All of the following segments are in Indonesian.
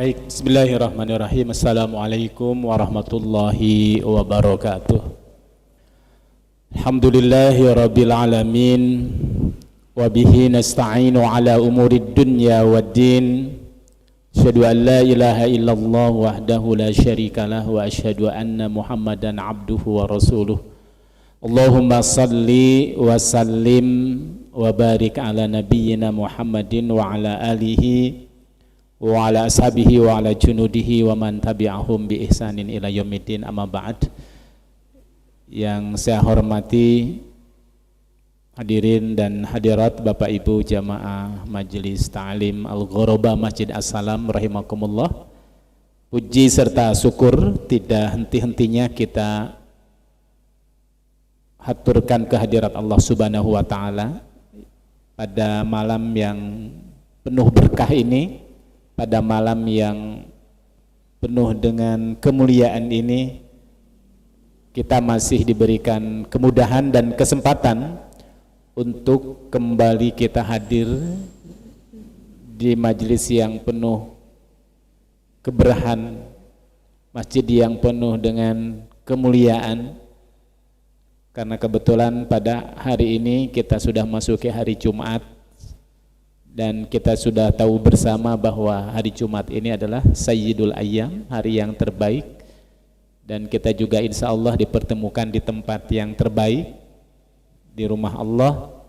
Baik, bismillahirrahmanirrahim. Assalamualaikum warahmatullahi wabarakatuh. Alhamdulillahi rabbil alamin. Wabihi nasta'inu ala umurid dunya waddin. Asyhadu an la ilaha illallah wahdahu la syarikalah wa asyhadu anna Muhammadan abduhu wa rasuluh. Allahumma salli wa sallim wa barik ala nabiyyina Muhammadin wa ala alihi wa ala ashabihi wa ala junudihi wa man tabi'ahum bi ihsanin ila yaumiddin, amma ba'd. Yang saya hormati hadirin dan hadirat Bapak Ibu jamaah Majelis Ta'lim Al-Ghorobah Masjid As-Salam rahimakumullah. Puji serta syukur tidak henti-hentinya kita haturkan kehadirat Allah Subhanahu wa taala pada malam yang penuh berkah ini, pada malam yang penuh dengan kemuliaan ini. Kita masih diberikan kemudahan dan kesempatan untuk kembali kita hadir di majelis yang penuh keberkahan, masjid yang penuh dengan kemuliaan. Karena kebetulan pada hari ini kita sudah masuki hari Jumat, dan kita sudah tahu bersama bahwa hari Jumat ini adalah Sayyidul Ayyam, hari yang terbaik, dan kita juga insya Allah dipertemukan di tempat yang terbaik, di rumah Allah,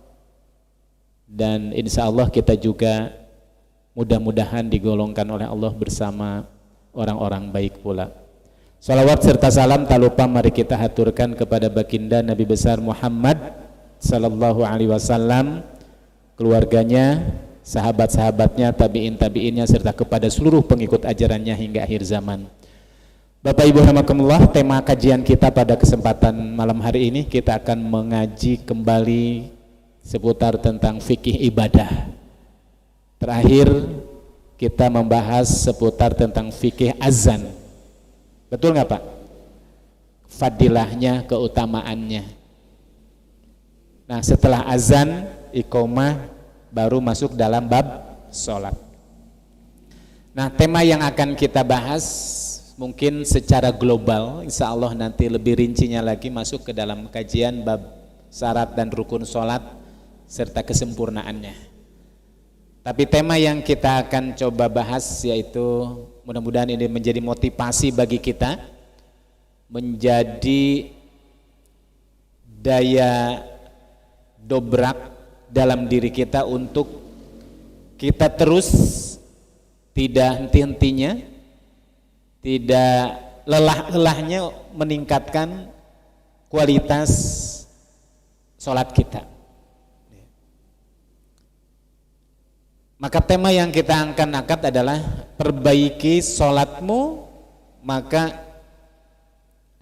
dan insya Allah kita juga mudah-mudahan digolongkan oleh Allah bersama orang-orang baik pula. Salawat serta salam tak lupa mari kita haturkan kepada baginda Nabi besar Muhammad sallallahu alaihi wasallam, keluarganya, sahabat-sahabatnya, tabi'in-tabi'innya, serta kepada seluruh pengikut ajarannya hingga akhir zaman. Bapak Ibu rahimakumullah, tema kajian kita pada kesempatan malam hari ini kita akan mengaji kembali seputar tentang fikih ibadah. Terakhir kita membahas seputar tentang fikih azan. Betul nggak Pak? Fadilahnya, keutamaannya. Nah, setelah azan, iqomah, baru masuk dalam bab sholat. Nah, tema yang akan kita bahas mungkin secara global, insya Allah nanti lebih rincinya lagi masuk ke dalam kajian bab syarat dan rukun sholat serta kesempurnaannya. Tapi tema yang kita akan coba bahas yaitu, mudah-mudahan ini menjadi motivasi bagi kita, menjadi daya dobrak dalam diri kita untuk kita terus tidak henti-hentinya, tidak lelah-lelahnya meningkatkan kualitas sholat kita. Maka tema yang kita angkat adalah perbaiki sholatmu, maka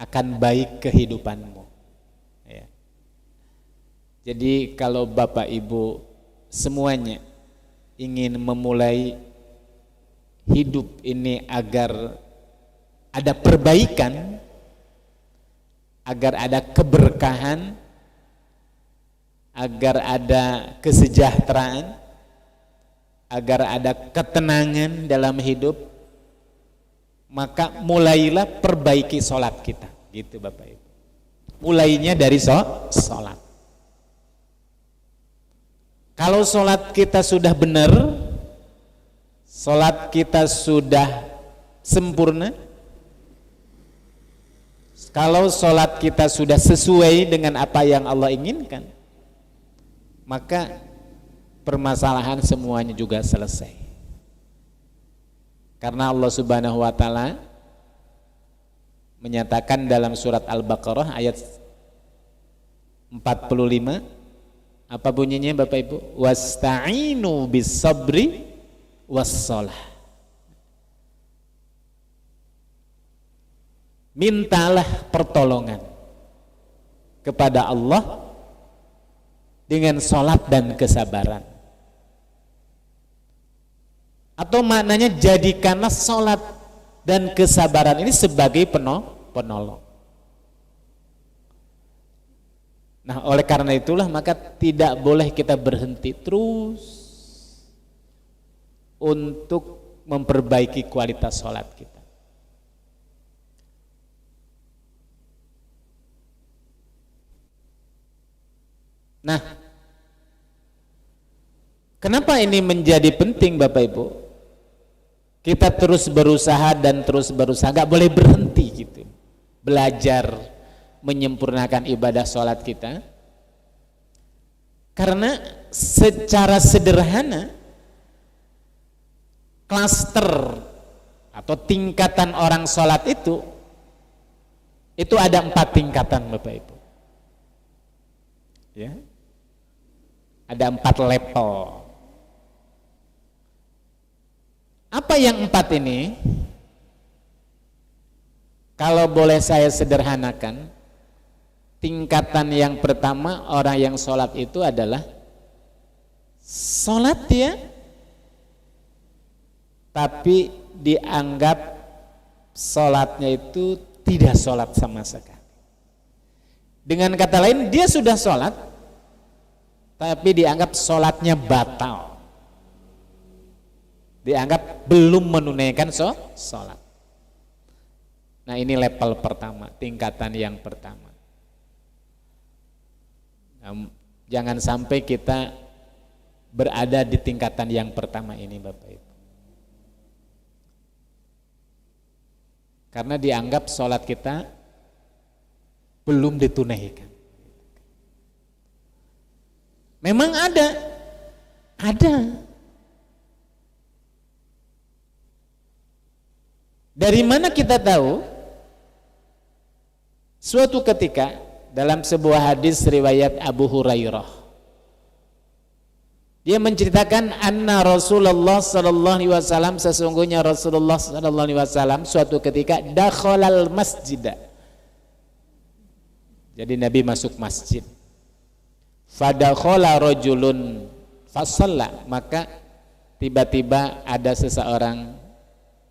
akan baik kehidupanmu. Ya. Jadi kalau Bapak Ibu semuanya ingin memulai hidup ini agar ada perbaikan, agar ada keberkahan, agar ada kesejahteraan, agar ada ketenangan dalam hidup, maka mulailah perbaiki sholat kita, gitu Bapak Ibu. Mulainya dari sholat. Kalau sholat kita sudah benar, sholat kita sudah sempurna, kalau sholat kita sudah sesuai dengan apa yang Allah inginkan, maka permasalahan semuanya juga selesai. Karena Allah Subhanahu wa taala menyatakan dalam surat Al-Baqarah ayat 45, apa bunyinya Bapak Ibu? Wasta'inu bis-sabri was-shalah. Mintalah pertolongan kepada Allah dengan sholat dan kesabaran. Atau maknanya jadikanlah sholat dan kesabaran ini sebagai penolong. Nah, oleh karena itulah maka tidak boleh kita berhenti terus untuk memperbaiki kualitas sholat kita. Nah, kenapa ini menjadi penting Bapak Ibu? Kita terus berusaha dan terus berusaha, gak boleh berhenti gitu. Belajar menyempurnakan ibadah sholat kita. Karena secara sederhana, klaster atau tingkatan orang sholat itu ada 4 tingkatan Bapak Ibu. Ya. Ada 4 level. Apa yang 4 ini? Kalau boleh saya sederhanakan, tingkatan yang pertama orang yang sholat itu adalah sholat dia, tapi dianggap sholatnya itu tidak sholat sama sekali. Dengan kata lain, dia sudah sholat, tapi dianggap sholatnya batal, dianggap belum menunaikan sholat. Nah, ini level pertama, tingkatan yang pertama. Nah, jangan sampai kita berada di tingkatan yang pertama ini Bapak Ibu, karena dianggap sholat kita belum ditunaikan. Memang ada. Dari mana kita tahu? Suatu ketika dalam sebuah hadis riwayat Abu Hurairah, dia menceritakan anna Rasulullah sallallahu alaihi wasallam, sesungguhnya Rasulullah sallallahu alaihi wasallam suatu ketika dakhalal masjid. Jadi Nabi masuk masjid. Fadakhala rajulun fasalla, maka tiba-tiba ada seseorang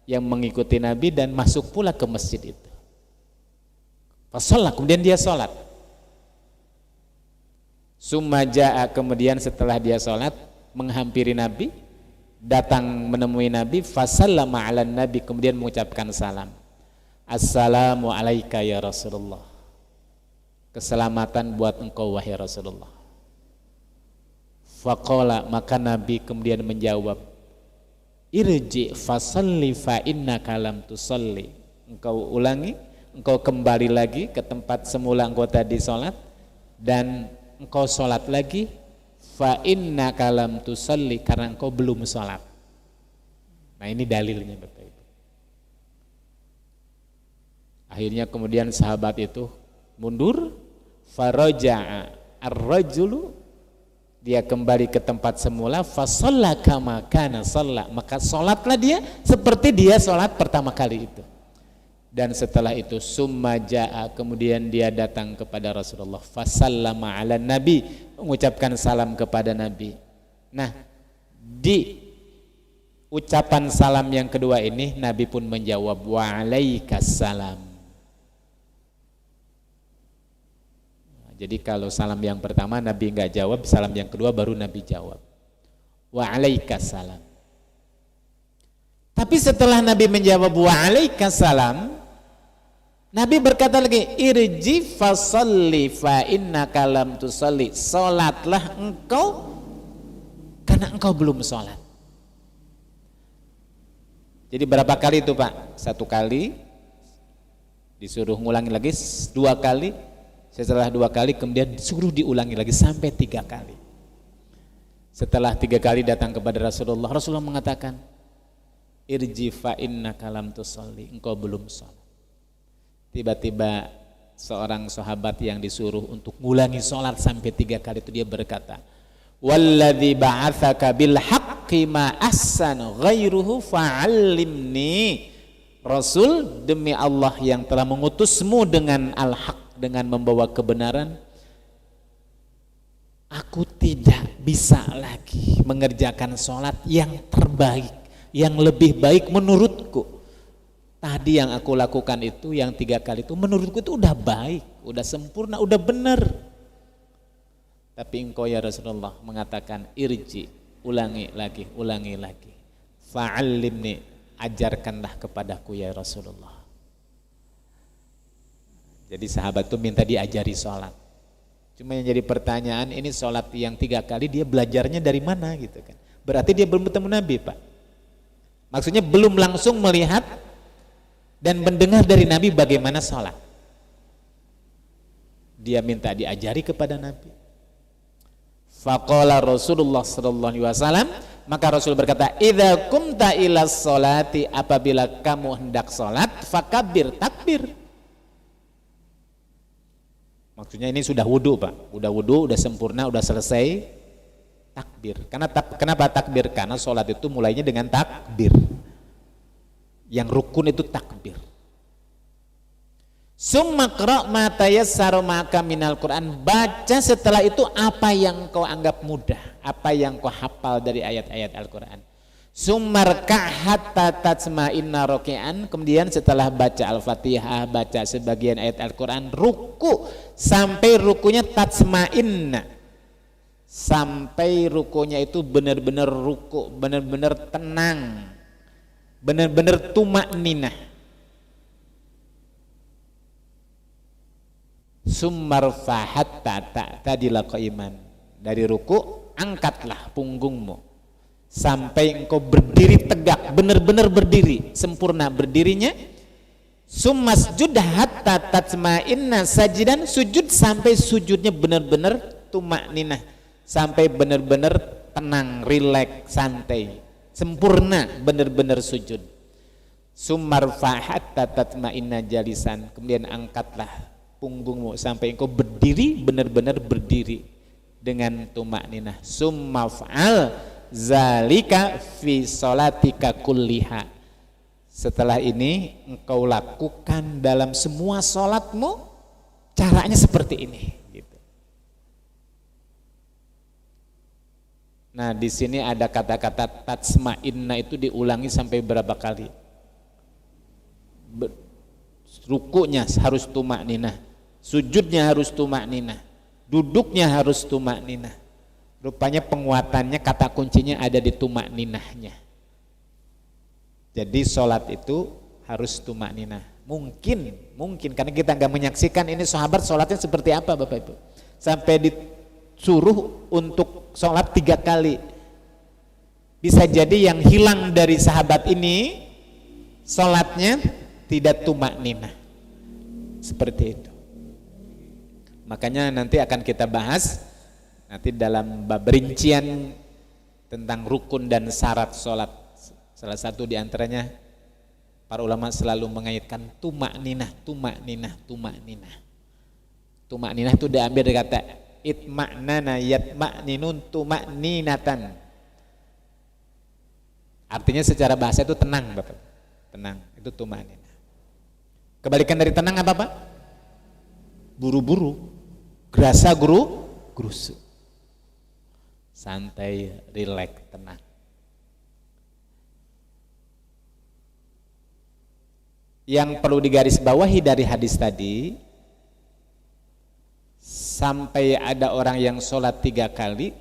yang mengikuti Nabi dan masuk pula ke masjid itu. Fasalla, kemudian dia sholat. Summa jaa, kemudian setelah dia sholat menghampiri Nabi, datang menemui Nabi, fasallama ala Nabi, kemudian mengucapkan salam. Assalamu alaika ya Rasulullah. Keselamatan buat engkau wahai Rasulullah. Faqala, maka Nabi kemudian menjawab, irji fasalli fa innaka lam tusalli. Engkau ulangi, engkau kembali lagi ke tempat semula engkau tadi sholat, dan engkau sholat lagi, fa innaka lam tusalli, karena engkau belum sholat. Nah, ini dalilnya Bapak Ibu. Akhirnya kemudian sahabat itu mundur, faraja'a ar-rajulu, dia kembali ke tempat semula, fasalla kama kana shalla, maka sholatlah dia seperti dia sholat pertama kali itu. Dan setelah itu summa jaa, kemudian dia datang kepada Rasulullah, fasallama ala Nabi, mengucapkan salam kepada Nabi. Nah, di ucapan salam yang kedua ini Nabi pun menjawab wa alaikassalam. Jadi kalau salam yang pertama Nabi enggak jawab, salam yang kedua baru Nabi jawab. Wa alaikassalam. Tapi setelah Nabi menjawab wa alaikassalam, Nabi berkata lagi, irji fasalli fa innaka lam tusalli. Salatlah engkau karena engkau belum salat. Jadi berapa kali itu Pak? 1 kali, disuruh ngulangi lagi 2 kali. Setelah 2 kali kemudian disuruh diulangi lagi sampai 3 kali. Setelah 3 kali datang kepada Rasulullah, Rasulullah mengatakan, irji fa innaka lam tusalli, engkau belum salat. Tiba-tiba seorang sahabat yang disuruh untuk ngulangi salat sampai 3 kali itu dia berkata, walladzi ba'atsaka bil haqqi ma ahsana ghairuhu fa'allimni. Rasul, demi Allah yang telah mengutusmu dengan al-haq, dengan membawa kebenaran, aku tidak bisa lagi mengerjakan sholat yang terbaik, yang lebih baik menurutku. Tadi yang aku lakukan itu, yang 3 kali itu menurutku itu udah baik, udah sempurna, udah benar. Tapi engkau ya Rasulullah mengatakan irji, ulangi lagi, fa'allimni, ajarkanlah kepadaku ya Rasulullah. Jadi sahabat tuh minta diajari sholat. Cuma yang jadi pertanyaan, ini sholat yang 3 kali dia belajarnya dari mana gitu kan. Berarti dia belum bertemu Nabi, Pak. Maksudnya belum langsung melihat dan mendengar dari Nabi bagaimana sholat. Dia minta diajari kepada Nabi. Faqala Rasulullah sallallahu alaihi wasallam, maka Rasul berkata, "Idza qumta ila sholati, apabila kamu hendak sholat, fakabbir, takbir." Maksudnya ini sudah wudu, Pak. Udah wudu, udah sempurna, udah selesai, takbir. Kenapa takbir? Karena sholat itu mulainya dengan takbir. Yang rukun itu takbir. Summa qra' ma tayassara ma'aka minal Qur'an. Baca setelah itu apa yang kau anggap mudah, apa yang kau hafal dari ayat-ayat Al-Qur'an. Summa rka' hatta tatma'inna raki'an. Kemudian setelah baca Al-Fatihah, baca sebagian ayat Al-Qur'an, ruku sampai rukunya tatma'inna. Sampai rukunya itu benar-benar ruku, benar-benar tenang, benar-benar tumakninah. Summarfa hatta ta'tadila qa'iman. Dari ruku angkatlah punggungmu sampai engkau berdiri tegak, benar-benar berdiri, sempurna berdirinya. Summasjud hatta tatma'inna sajidan. Sujud sampai sujudnya benar-benar tumakninah, sampai benar-benar tenang, rileks, santai, sempurna, benar-benar sujud. Summarfa hatta tatma'inna jalisan. Kemudian angkatlah punggungmu sampai engkau berdiri, benar-benar berdiri dengan tumakninah. Summa fa'al zalika fi sholatika kulliha. Setelah ini engkau lakukan dalam semua sholatmu, caranya seperti ini gitu. Nah, di sini ada kata-kata tatsma'inna itu diulangi sampai berapa kali? Rukunya harus tumakninah, sujudnya harus tumakninah, duduknya harus tumakninah. Rupanya penguatannya, kata kuncinya ada di tumakninahnya. Jadi sholat itu harus tumakninah. Mungkin karena kita nggak menyaksikan ini sahabat sholatnya seperti apa, Bapak Ibu. Sampai disuruh untuk sholat 3 kali. Bisa jadi yang hilang dari sahabat ini sholatnya tidak tumakninah. Seperti itu. Makanya nanti akan kita bahas nanti dalam bab rincian tentang rukun dan syarat sholat. Salah satu diantaranya para ulama selalu mengaitkan tumakninah. Tumakninah itu diambil dari kata itma'nana yatma'ninun tumakninatan. Artinya secara bahasa itu tenang, Bapak. Tenang, itu tumakninah. Kebalikan dari tenang apa, Pak? Buru-buru, gerasa gerusu. Santai, rileks, tenang. Yang perlu digarisbawahi dari hadis tadi, sampai ada orang yang sholat 3 kali,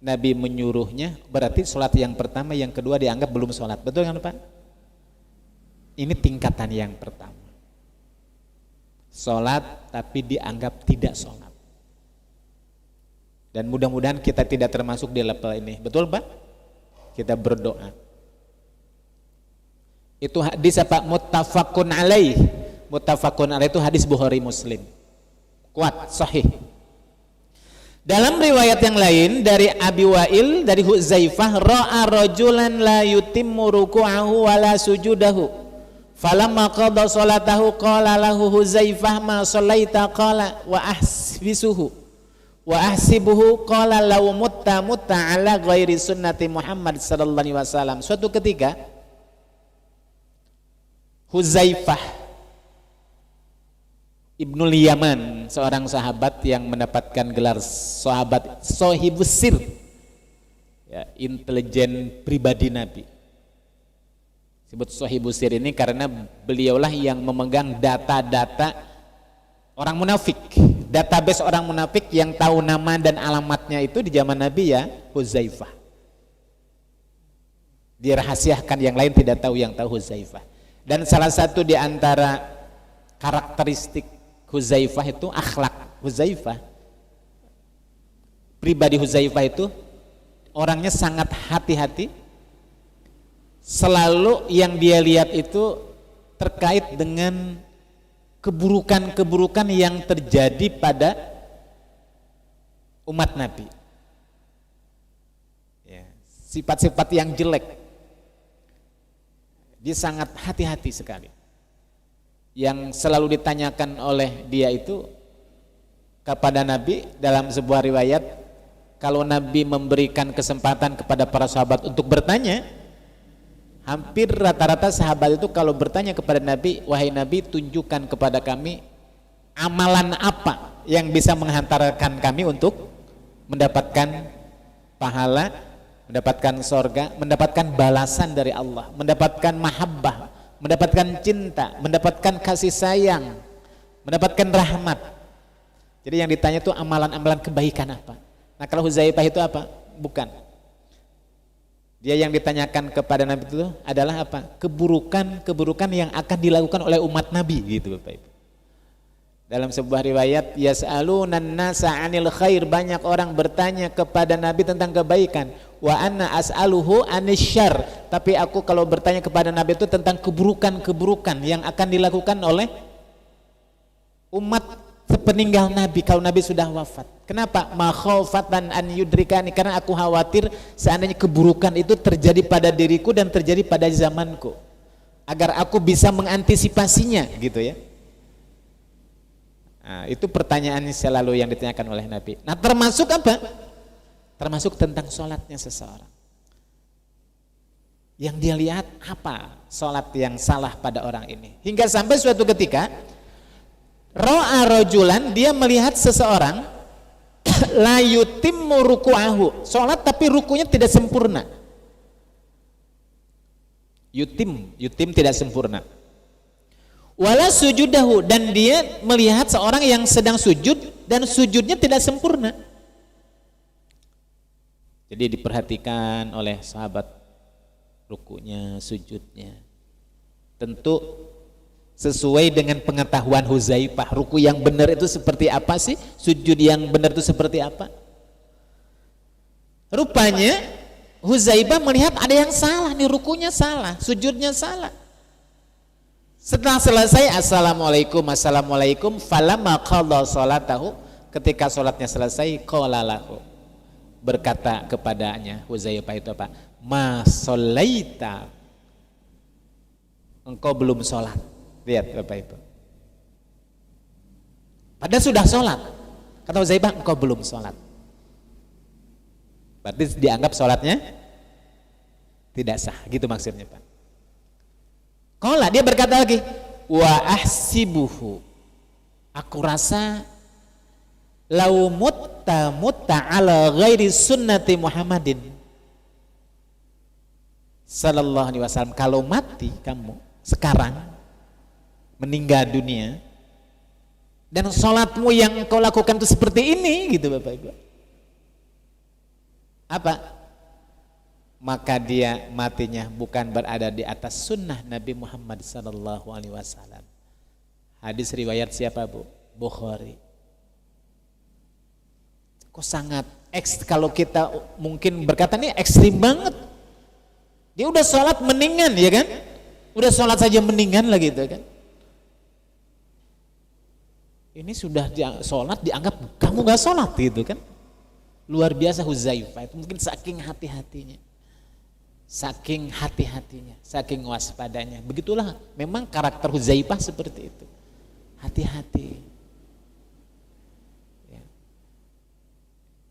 Nabi menyuruhnya, berarti sholat yang pertama, yang kedua dianggap belum sholat. Betul kan, Pak? Ini tingkatan yang pertama. Sholat tapi dianggap tidak sholat. Dan mudah-mudahan kita tidak termasuk di level ini. Betul, Pak? Kita berdoa. Itu hadis apa? Muttafaqun alaih. Muttafaqun alaih itu hadis Bukhari Muslim. Kuat, sahih. Dalam riwayat yang lain dari Abi Wa'il, dari Huzaifah, ra'a rajulan la yutimmu ruku'ahu wa la sujudahu. Falamma qada salatahu qala lahu Huzaifah ma shallaita qala wa ahsibisuhu wa ahsibuhu qala law mutta ala ghairi sunnati Muhammad sallallahu alaihi wasallam. Suatu ketika Huzaifah Ibnul Yaman, seorang sahabat yang mendapatkan gelar sahabat Shahibus Sir, ya, intelijen pribadi Nabi. Disebut Shahibus Sir ini karena beliaulah yang memegang data-data orang munafik, database orang munafik yang tahu nama dan alamatnya itu di zaman Nabi, ya, Huzaifah. dirahasiakan, yang lain tidak tahu, yang tahu Huzaifah. Dan salah satu di antara karakteristik Huzaifah itu akhlak Huzaifah. Pribadi Huzaifah itu orangnya sangat hati-hati. Selalu yang dia lihat itu terkait dengan keburukan-keburukan yang terjadi pada umat Nabi. Ya, sifat-sifat yang jelek. Dia sangat hati-hati sekali. Yang selalu ditanyakan oleh dia itu kepada Nabi dalam sebuah riwayat, kalau Nabi memberikan kesempatan kepada para sahabat untuk bertanya, hampir rata-rata sahabat itu kalau bertanya kepada Nabi, wahai Nabi, tunjukkan kepada kami amalan apa yang bisa menghantarkan kami untuk mendapatkan pahala, mendapatkan sorga, mendapatkan balasan dari Allah, mendapatkan mahabbah, mendapatkan cinta, mendapatkan kasih sayang, mendapatkan rahmat. Jadi yang ditanya itu amalan-amalan kebaikan apa. Nah kalau Huzaifah itu apa? Bukan. Dia yang ditanyakan kepada Nabi itu adalah apa? Keburukan-keburukan yang akan dilakukan oleh umat Nabi, gitu Bapak Ibu. Dalam sebuah riwayat, yas'alunan nasa 'anil khair, banyak orang bertanya kepada Nabi tentang kebaikan. Wa anna as'aluhu 'anisyarr, tapi aku kalau bertanya kepada Nabi itu tentang keburukan-keburukan yang akan dilakukan oleh umat sepeninggal Nabi kalau Nabi sudah wafat. Kenapa? Makhofatan an yudrikani, karena aku khawatir seandainya keburukan itu terjadi pada diriku dan terjadi pada zamanku, agar aku bisa mengantisipasinya, gitu ya. Nah, itu pertanyaan selalu yang ditanyakan oleh Nabi. Nah termasuk apa? Termasuk tentang sholatnya seseorang. Yang dia lihat apa sholat yang salah pada orang ini. Hingga sampai suatu ketika ro'a rojulan, dia melihat seseorang la yutimmu ruku'ahu, sholat tapi rukunya tidak sempurna. Yutim tidak sempurna. Wala sujudahu, dan dia melihat seorang yang sedang sujud dan sujudnya tidak sempurna. Jadi diperhatikan oleh sahabat rukunya, sujudnya. Tentu sesuai dengan pengetahuan Huzaifah, ruku yang benar itu seperti apa sih? Sujud yang benar itu seperti apa? Rupanya Huzaifah melihat ada yang salah nih, rukunya salah, sujudnya salah. Setelah selesai assalamualaikum, falamma qadha salatahu, ketika sholatnya selesai, qala lahu, berkata kepadanya Huzaifah itu apa? Ma sholaita, engkau belum sholat. Lihat Bapak Ibu, padahal sudah sholat. Kata Huzaifah, engkau belum sholat. Berarti dianggap sholatnya tidak sah, gitu maksudnya Pak. Qala, dia berkata lagi, wa ahsibuhu, aku rasa lau mutta ala ghairi sunnati Muhammadin sallallahu alaihi wasallam, kalau mati kamu sekarang meninggal dunia dan sholatmu yang kau lakukan itu seperti ini, gitu Bapak Ibu, apa? Maka dia matinya bukan berada di atas sunnah Nabi Muhammad sallallahu alaihi wasallam. Hadis riwayat siapa Bu? Bukhari. Kok sangat kalau kita mungkin berkata nih ekstrim banget. Dia udah sholat mendingan, ya kan? Udah sholat saja mendingan lagi gitu kan. Ini sudah sholat dianggap kamu gak sholat gitu kan. Luar biasa Huzaifah itu, mungkin saking hati-hatinya. Saking hati-hatinya, saking waspadanya. Begitulah memang karakter Huzaifah seperti itu. Hati-hati. Ya.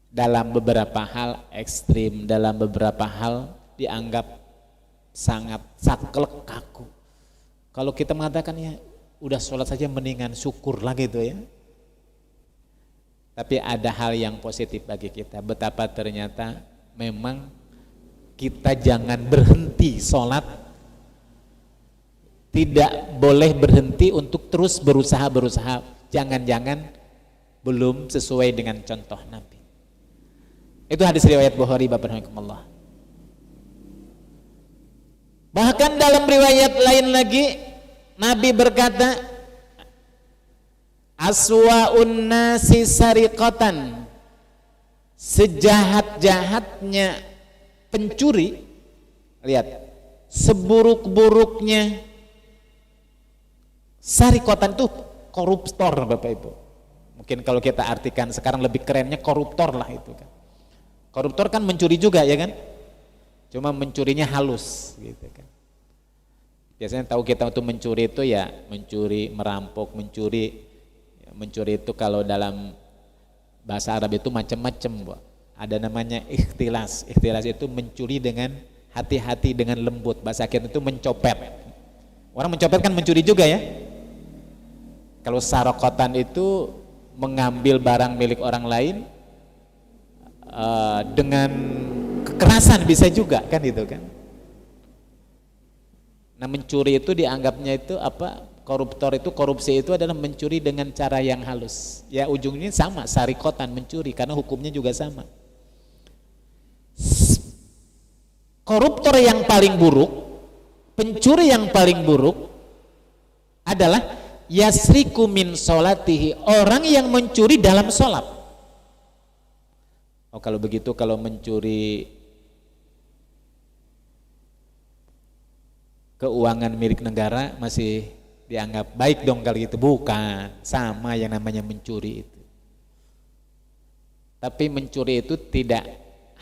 Dalam beberapa hal ekstrim, dalam beberapa hal dianggap sangat saklek, kaku. Kalau kita mengatakan ya udah sholat saja mendingan, syukur lah gitu ya. Tapi ada hal yang positif bagi kita, betapa ternyata memang kita jangan berhenti sholat, tidak boleh berhenti untuk terus berusaha, jangan-jangan belum sesuai dengan contoh Nabi. Itu hadis riwayat Bukhari, Bapak rahimahullah. Bahkan dalam riwayat lain lagi Nabi berkata, aswa'un nasi sariqatan, sejahat-jahatnya pencuri, lihat, seburuk-buruknya sariqatan itu koruptor, Bapak Ibu. Mungkin kalau kita artikan sekarang lebih kerennya koruptor lah itu kan. Koruptor kan mencuri juga ya kan, cuma mencurinya halus gitu kan. Biasanya tahu kita untuk mencuri itu ya mencuri, merampok, mencuri itu kalau dalam bahasa Arab itu macam-macam, Bu. Ada namanya ikhtilas. Ikhtilas itu mencuri dengan hati-hati, dengan lembut. Bahasa kita itu mencopet. Orang mencopet kan mencuri juga ya. Kalau sarokotan itu mengambil barang milik orang lain dengan kekerasan bisa juga kan itu kan. Nah mencuri itu dianggapnya itu apa, koruptor itu, korupsi itu adalah mencuri dengan cara yang halus. Ya ujungnya sama, sarikotan, mencuri, karena hukumnya juga sama. Koruptor yang paling buruk, pencuri yang paling buruk adalah yasriku min sholatihi, orang yang mencuri dalam sholat. Oh kalau begitu, kalau mencuri keuangan milik negara masih dianggap baik dong kalau gitu? Bukan, sama yang namanya mencuri itu. Tapi mencuri itu tidak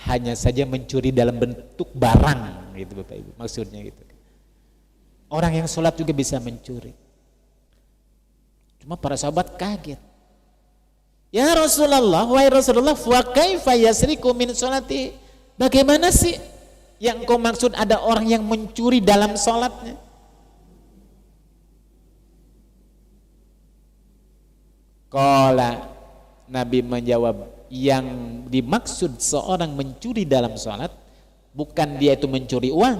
hanya saja mencuri dalam bentuk barang gitu Bapak Ibu, maksudnya gitu. Orang yang sholat juga bisa mencuri. Cuma para sahabat kaget. Ya Rasulullah, wahai Rasulullah, fa kaifa yasriku min sholati? Bagaimana sih yang kau maksud ada orang yang mencuri dalam sholatnya? Qala, Nabi menjawab, yang dimaksud seorang mencuri dalam sholat bukan dia itu mencuri uang,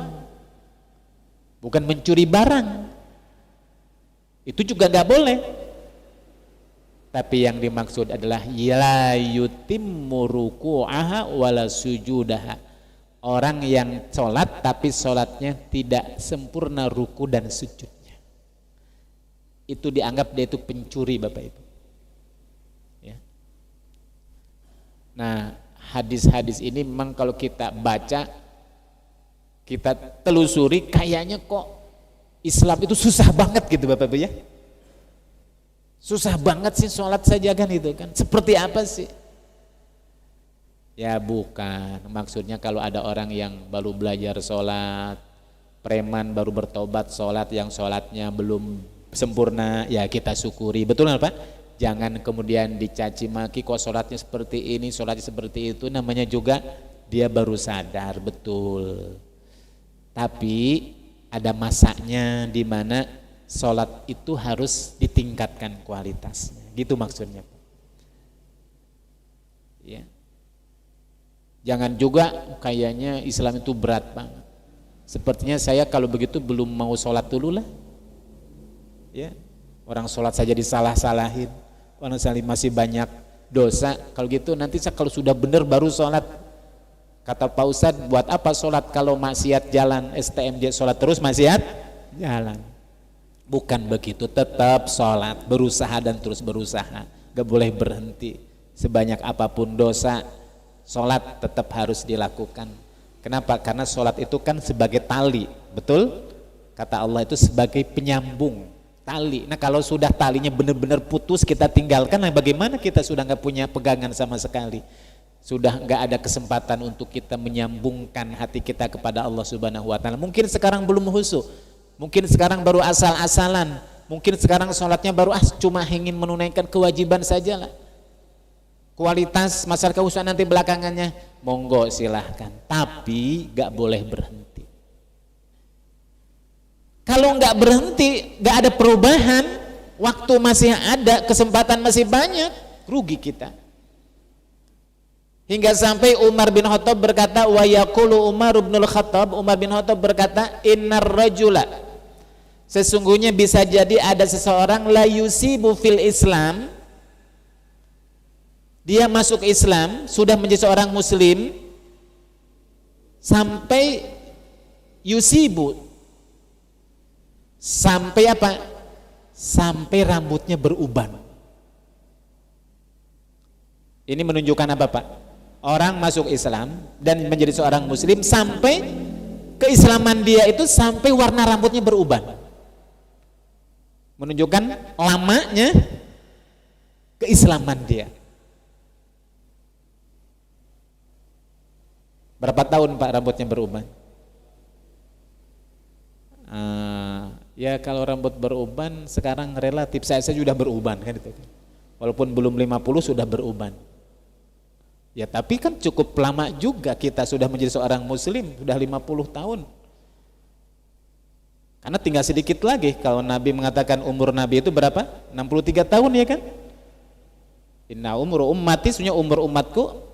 bukan mencuri barang, itu juga nggak boleh. Tapi yang dimaksud adalah la yutimmu ruku'aha wala sujudaha, orang yang sholat tapi sholatnya tidak sempurna ruku dan sujudnya, itu dianggap dia itu pencuri Bapak Ibu ya. Nah hadis-hadis ini memang kalau kita baca, kita telusuri, kayaknya kok Islam itu susah banget gitu Bapak Ibu ya. Susah banget sih sholat saja kan itu kan, seperti apa sih? Ya bukan, maksudnya kalau ada orang yang baru belajar sholat, preman baru bertobat sholat, yang sholatnya belum sempurna, ya kita syukuri, betul nggak Pak? Jangan kemudian dicaci maki, kok sholatnya seperti ini, sholatnya seperti itu, namanya juga dia baru sadar, betul. Tapi ada masanya di mana sholat itu harus ditingkatkan kualitasnya, gitu maksudnya. Ya. Jangan juga kayaknya Islam itu berat banget. Sepertinya saya kalau begitu belum mau sholat dulu lah. Ya. Orang sholat saja disalah-salahin, orang masih banyak dosa. Kalau gitu nanti saya kalau sudah benar baru sholat. Kata Pak Ustadz, buat apa sholat kalau maksiat jalan, STMJ sholat terus maksiat jalan. Bukan begitu, tetap sholat, berusaha dan terus berusaha, gak boleh berhenti. Sebanyak apapun dosa, sholat tetap harus dilakukan. Kenapa? Karena sholat itu kan sebagai tali, betul? Kata Allah itu sebagai penyambung tali. Nah kalau sudah talinya benar-benar putus, kita tinggalkan, nah bagaimana kita sudah gak punya pegangan sama sekali? Sudah gak ada kesempatan untuk kita menyambungkan hati kita kepada Allah Subhanahu Wa Taala. Mungkin sekarang belum khusyuk, mungkin sekarang baru asal-asalan, mungkin sekarang sholatnya baru cuma ingin menunaikan kewajiban saja lah. Kualitas masyarakat usaha nanti belakangannya, monggo silahkan, tapi gak boleh berhenti. Kalau gak berhenti, gak ada perubahan, waktu masih ada, kesempatan masih banyak, rugi kita. Hingga sampai Umar bin Khattab berkata, wa yaqulu Umar bin Khattab, Umar bin Khattab berkata, innar rajula, sesungguhnya bisa jadi ada seseorang la yusibu fil Islam, dia masuk Islam, sudah menjadi seorang muslim, sampai yusibu, sampai apa? Sampai rambutnya beruban. Ini menunjukkan apa Pak? Orang masuk Islam dan menjadi seorang muslim sampai keislaman dia itu sampai warna rambutnya beruban. Menunjukkan lamanya keislaman dia. Berapa tahun Pak rambutnya beruban? Ya kalau rambut beruban sekarang relatif, saya sudah beruban kan itu. Walaupun belum 50 sudah beruban. Ya tapi kan cukup lama juga kita sudah menjadi seorang muslim, sudah 50 tahun. Karena tinggal sedikit lagi, kalau Nabi mengatakan umur Nabi itu berapa? 63 tahun ya kan? Inna umur ummati, sebenarnya umur umatku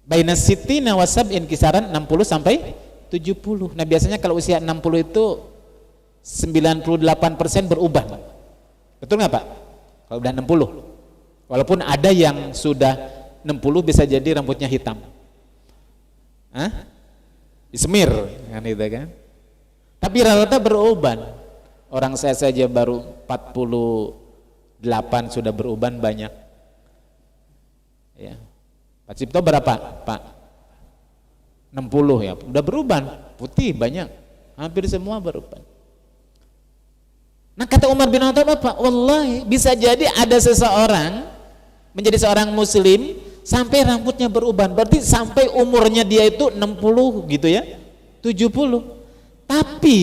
baina sittina wa sab'in, kisaran 60 sampai 70. Nah biasanya kalau usia 60 itu 98% berubah. Betul nggak Pak? Kalau udah 60. Walaupun ada yang sudah 60 bisa jadi rambutnya hitam. Disemir kan itu kan. Tapi rata-rata beruban. Orang saya saja baru 48 sudah beruban banyak. Ya. Pak Cipto berapa, Pak? 60 ya. Udah beruban, putih banyak. Hampir semua beruban. Nah kata Umar bin Khattab apa? Wallahi bisa jadi ada seseorang menjadi seorang muslim sampai rambutnya beruban, berarti sampai umurnya dia itu 60 gitu ya, 70. Tapi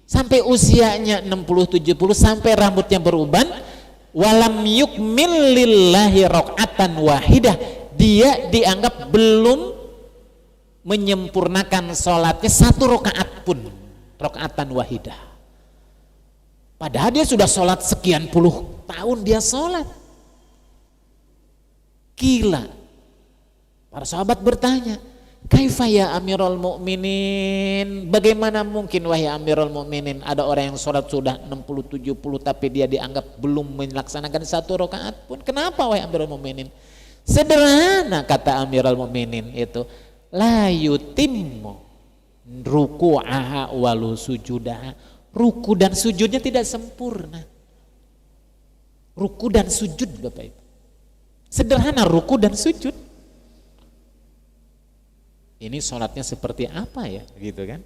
sampai usianya 60-70 sampai rambutnya beruban, walam yukmil lillahi raq'atan wahidah, dia dianggap belum menyempurnakan sholatnya satu rakaat pun, rakaatan wahidah. Padahal dia sudah sholat sekian puluh tahun dia sholat. Gila. Para sahabat bertanya, kaifa ya Amirul Mukminin? Bagaimana mungkin wahai Amirul Mukminin ada orang yang sholat sudah 60-70 tapi dia dianggap belum melaksanakan satu rakaat pun? Kenapa wahai Amirul Mukminin? Sederhana kata Amirul Mukminin itu, la yutimmu ruku'aha walu sujudaha. Ruku dan sujudnya tidak sempurna. Ruku dan sujud Bapak Ibu. Sederhana ruku dan sujud. Ini sholatnya seperti apa ya, gitu kan?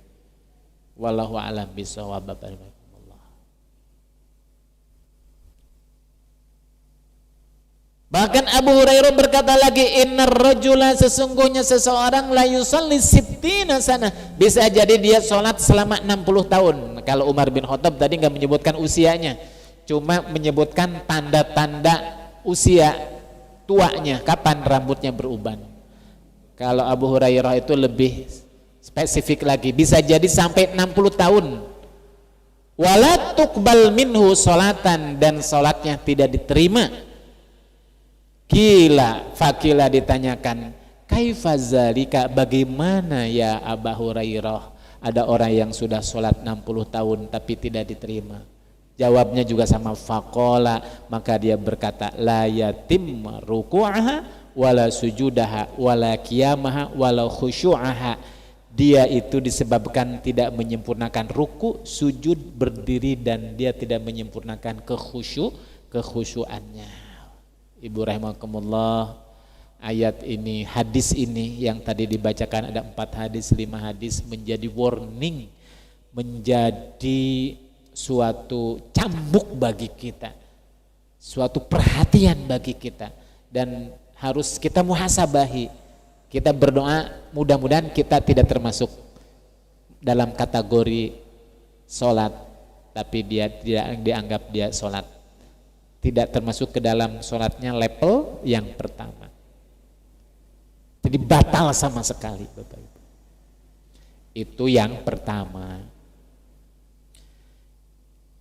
Wallahu a'lam bishawab. Bahkan Abu Hurairah berkata lagi, innar rajula, sesungguhnya seseorang la yusalli sittina sana, bisa jadi dia sholat selama 60 tahun. Kalau Umar bin Khattab tadi nggak menyebutkan usianya, cuma menyebutkan tanda-tanda usia tuanya, kapan rambutnya beruban. Kalau Abu Hurairah itu lebih spesifik lagi, bisa jadi sampai 60 tahun. Wala tuqbal minhu sholatan, dan sholatnya tidak diterima. Kila fakila, ditanyakan, kaifa zalika, bagaimana ya Abu Hurairah, ada orang yang sudah sholat 60 tahun tapi tidak diterima. Jawabnya juga sama, faqala, maka dia berkata, la yatim ruku'aha wala sujudaha wala qiyamaha wala khusyu'aha. Dia itu disebabkan tidak menyempurnakan ruku, sujud, berdiri, dan dia tidak menyempurnakan kekhusyuannya. Ibu rahimakumullah, ayat ini, hadis ini yang tadi dibacakan, ada 4 hadis, 5 hadis, menjadi warning, menjadi suatu cambuk bagi kita, suatu perhatian bagi kita, dan harus kita muhasabahi. Kita berdoa mudah-mudahan kita tidak termasuk dalam kategori sholat tapi dia tidak dianggap dia sholat, tidak termasuk ke dalam sholatnya level yang pertama, jadi batal sama sekali Bapak Ibu. Itu yang pertama.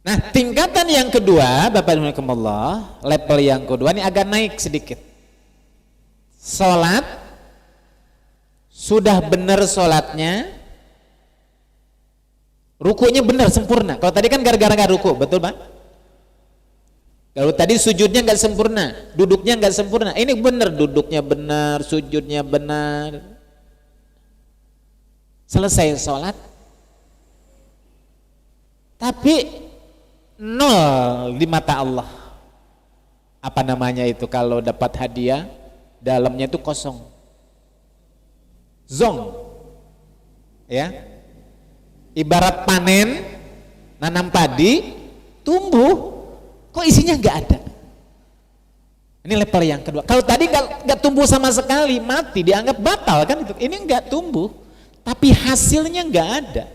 Nah tingkatan yang kedua Bapak Ibu, level yang kedua ini agak naik sedikit. Sholat sudah benar sholatnya, rukunya benar sempurna. Kalau tadi kan gara-gara gak ruku, betul Pak? Kalau tadi sujudnya nggak sempurna, duduknya nggak sempurna, ini benar, duduknya benar, sujudnya benar. Selesai sholat, tapi nol di mata Allah. Apa namanya itu kalau dapat hadiah dalamnya itu kosong, zong, ya, ibarat panen nanam padi tumbuh kok isinya nggak ada. Ini level yang kedua. Kalau tadi nggak tumbuh sama sekali, mati, dianggap batal kan itu. Ini nggak tumbuh tapi hasilnya nggak ada.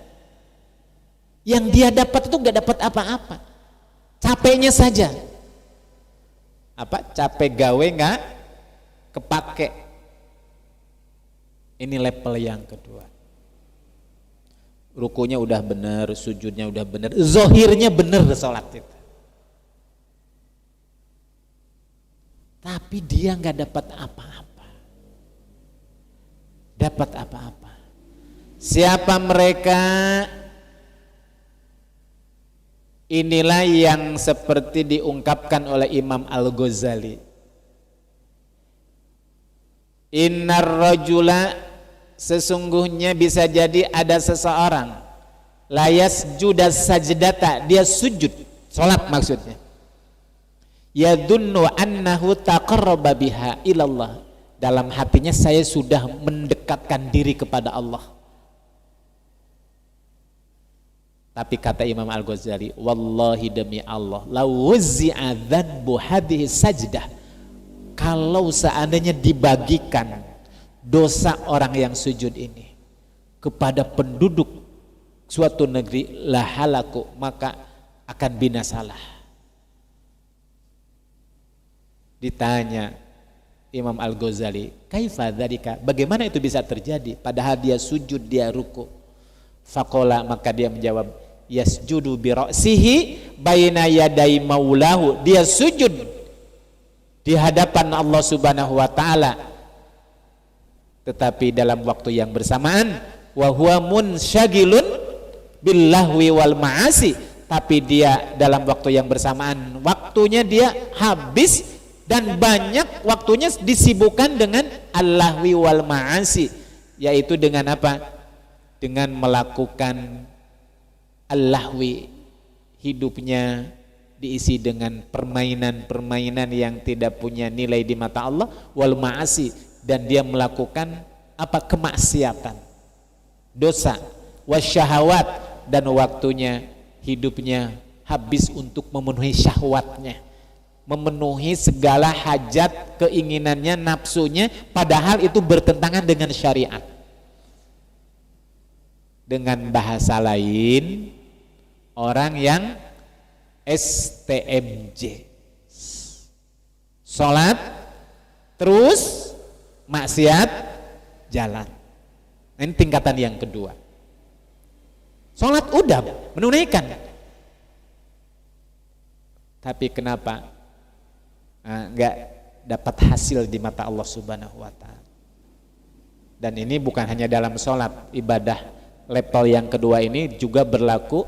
Yang dia dapat itu nggak dapat apa-apa, capeknya saja. Apa? Capek gawe nggak kepake. Ini level yang kedua. Rukunya udah bener, sujudnya udah bener, zohirnya bener sholat itu. Tapi dia nggak dapat apa-apa. Dapat apa-apa. Siapa mereka? Inilah yang seperti diungkapkan oleh Imam Al-Ghazali. Innar rajula, sesungguhnya bisa jadi ada seseorang layas judas sajdata, dia sujud salat maksudnya, yadunnu annahu taqarraba biha ilallah, dalam hatinya saya sudah mendekatkan diri kepada Allah. Tapi kata Imam Al-Ghazali, wallahi demi Allah, lawzi'a dzanbu hadhihi sajdah, kalau seandainya dibagikan dosa orang yang sujud ini kepada penduduk suatu negeri, lahalaku, maka akan binasalah. Ditanya Imam Al-Ghazali, kaifa dzalika, bagaimana itu bisa terjadi padahal dia sujud, dia ruku. Faqala, maka dia menjawab, yasjudu bi ra'sihi baina yaday maulahu, dia sujud di hadapan Allah Subhanahu wa taala, tetapi dalam waktu yang bersamaan wa huwa munsyagilun billahwi wal ma'asi, tapi dia dalam waktu yang bersamaan waktunya dia habis dan banyak waktunya disibukkan dengan allahwi wal ma'asi, yaitu dengan apa? Dengan melakukan allahwi, hidupnya diisi dengan permainan-permainan yang tidak punya nilai di mata Allah, wal ma'asi, dan dia melakukan apa? Kemaksiatan, dosa, wasyahawat, dan waktunya hidupnya habis untuk memenuhi syahwatnya, memenuhi segala hajat keinginannya, nafsunya, padahal itu bertentangan dengan syariat. Dengan bahasa lain, orang yang STMJ, sholat terus maksiat jalan. Ini tingkatan yang kedua. Sholat udah menunaikan, tapi kenapa nggak dapat hasil di mata Allah Subhanahu wa ta'ala? Dan ini bukan hanya dalam sholat, ibadah level yang kedua ini juga berlaku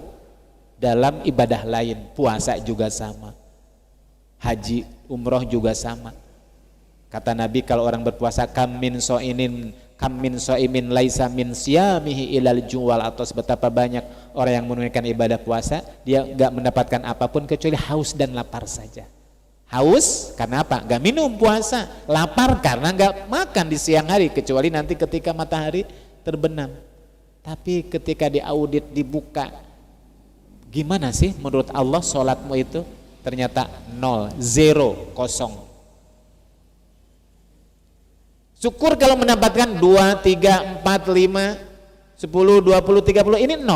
dalam ibadah lain. Puasa juga sama, haji, umroh juga sama. Kata Nabi, kalau orang berpuasa, kam min so'imin laisa min siyamihi ilal juwal, atau betapa banyak orang yang menunaikan ibadah puasa, dia gak mendapatkan apapun kecuali haus dan lapar saja. Haus karena apa? Gak minum puasa. Lapar karena gak makan di siang hari, kecuali nanti ketika matahari terbenam. Tapi ketika diaudit, dibuka, gimana sih menurut Allah sholatmu itu? Ternyata 0, 0, kosong. Syukur kalau mendapatkan 2, 3, 4, 5, 10, 20, 30, ini 0.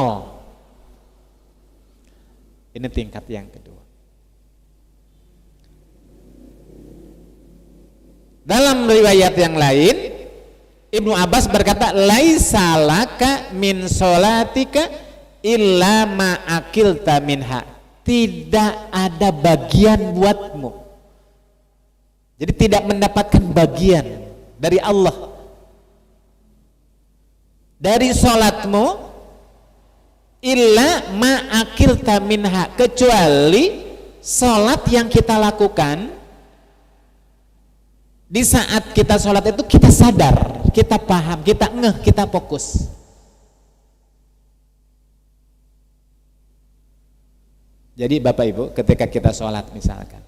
Ini tingkat yang kedua. Dalam riwayat yang lain, Ibnu Abbas berkata, laisa laka min sholatika illa ma akilta minha, tidak ada bagian buatmu, jadi tidak mendapatkan bagian dari Allah dari sholatmu, illa ma akilta minha, kecuali sholat yang kita lakukan di saat kita sholat itu kita sadar, kita paham, kita ngeh, kita fokus. Jadi Bapak Ibu, ketika kita sholat misalkan,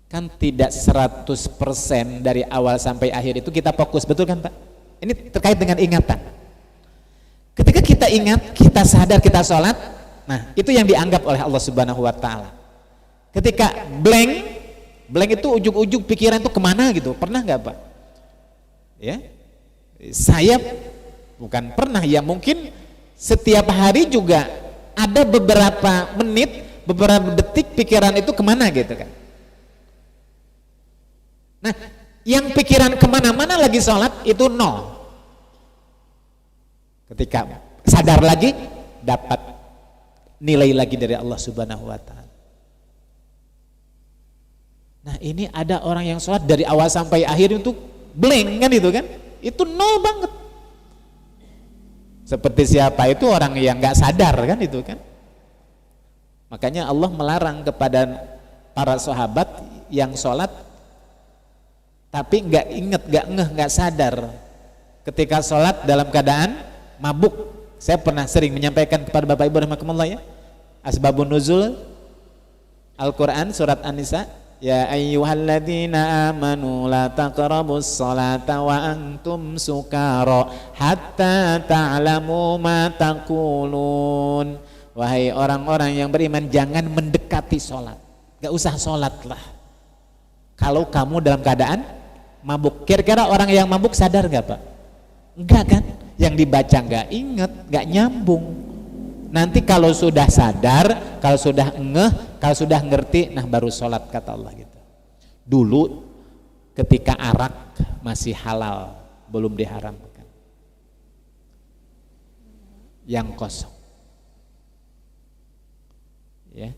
kan tidak 100% dari awal sampai akhir itu kita fokus, betul kan Pak? Ini terkait dengan ingatan. Ketika kita ingat, kita sadar kita sholat, nah itu yang dianggap oleh Allah Subhanahu Wa Taala. Ketika blank itu ujung-ujung pikiran itu kemana gitu, pernah nggak Pak? Ya, saya bukan pernah ya, mungkin setiap hari juga ada beberapa menit, beberapa detik pikiran itu kemana gitu kan. Nah, yang pikiran kemana-mana lagi sholat itu nol. Ketika sadar lagi, dapat nilai lagi dari Allah Subhanahu Wa Taala. Nah, ini ada orang yang sholat dari awal sampai akhir itu blank kan itu kan, itu nol banget. Seperti siapa itu orang yang nggak sadar kan itu kan. Makanya Allah melarang kepada para sahabat yang sholat tapi nggak inget, nggak ngeh, nggak sadar ketika sholat dalam keadaan mabuk. Saya pernah sering menyampaikan kepada Bapak Ibu rahimakumullah ya, asbabun nuzul Al-Quran surat An-Nisa, ya ayyuhalladzina amanu la taqrabus sholata wa antum sukara hatta ta'lamu ma taqulun. Wahai orang-orang yang beriman, jangan mendekati sholat, gak usah sholat lah kalau kamu dalam keadaan mabuk. Kira-kira orang yang mabuk sadar gak Pak? Enggak kan? Yang dibaca gak inget, gak nyambung. Nanti kalau sudah sadar, kalau sudah ngeh, kalau sudah ngerti, nah baru sholat kata Allah gitu. Dulu ketika arak masih halal, belum diharamkan, yang kosong ya.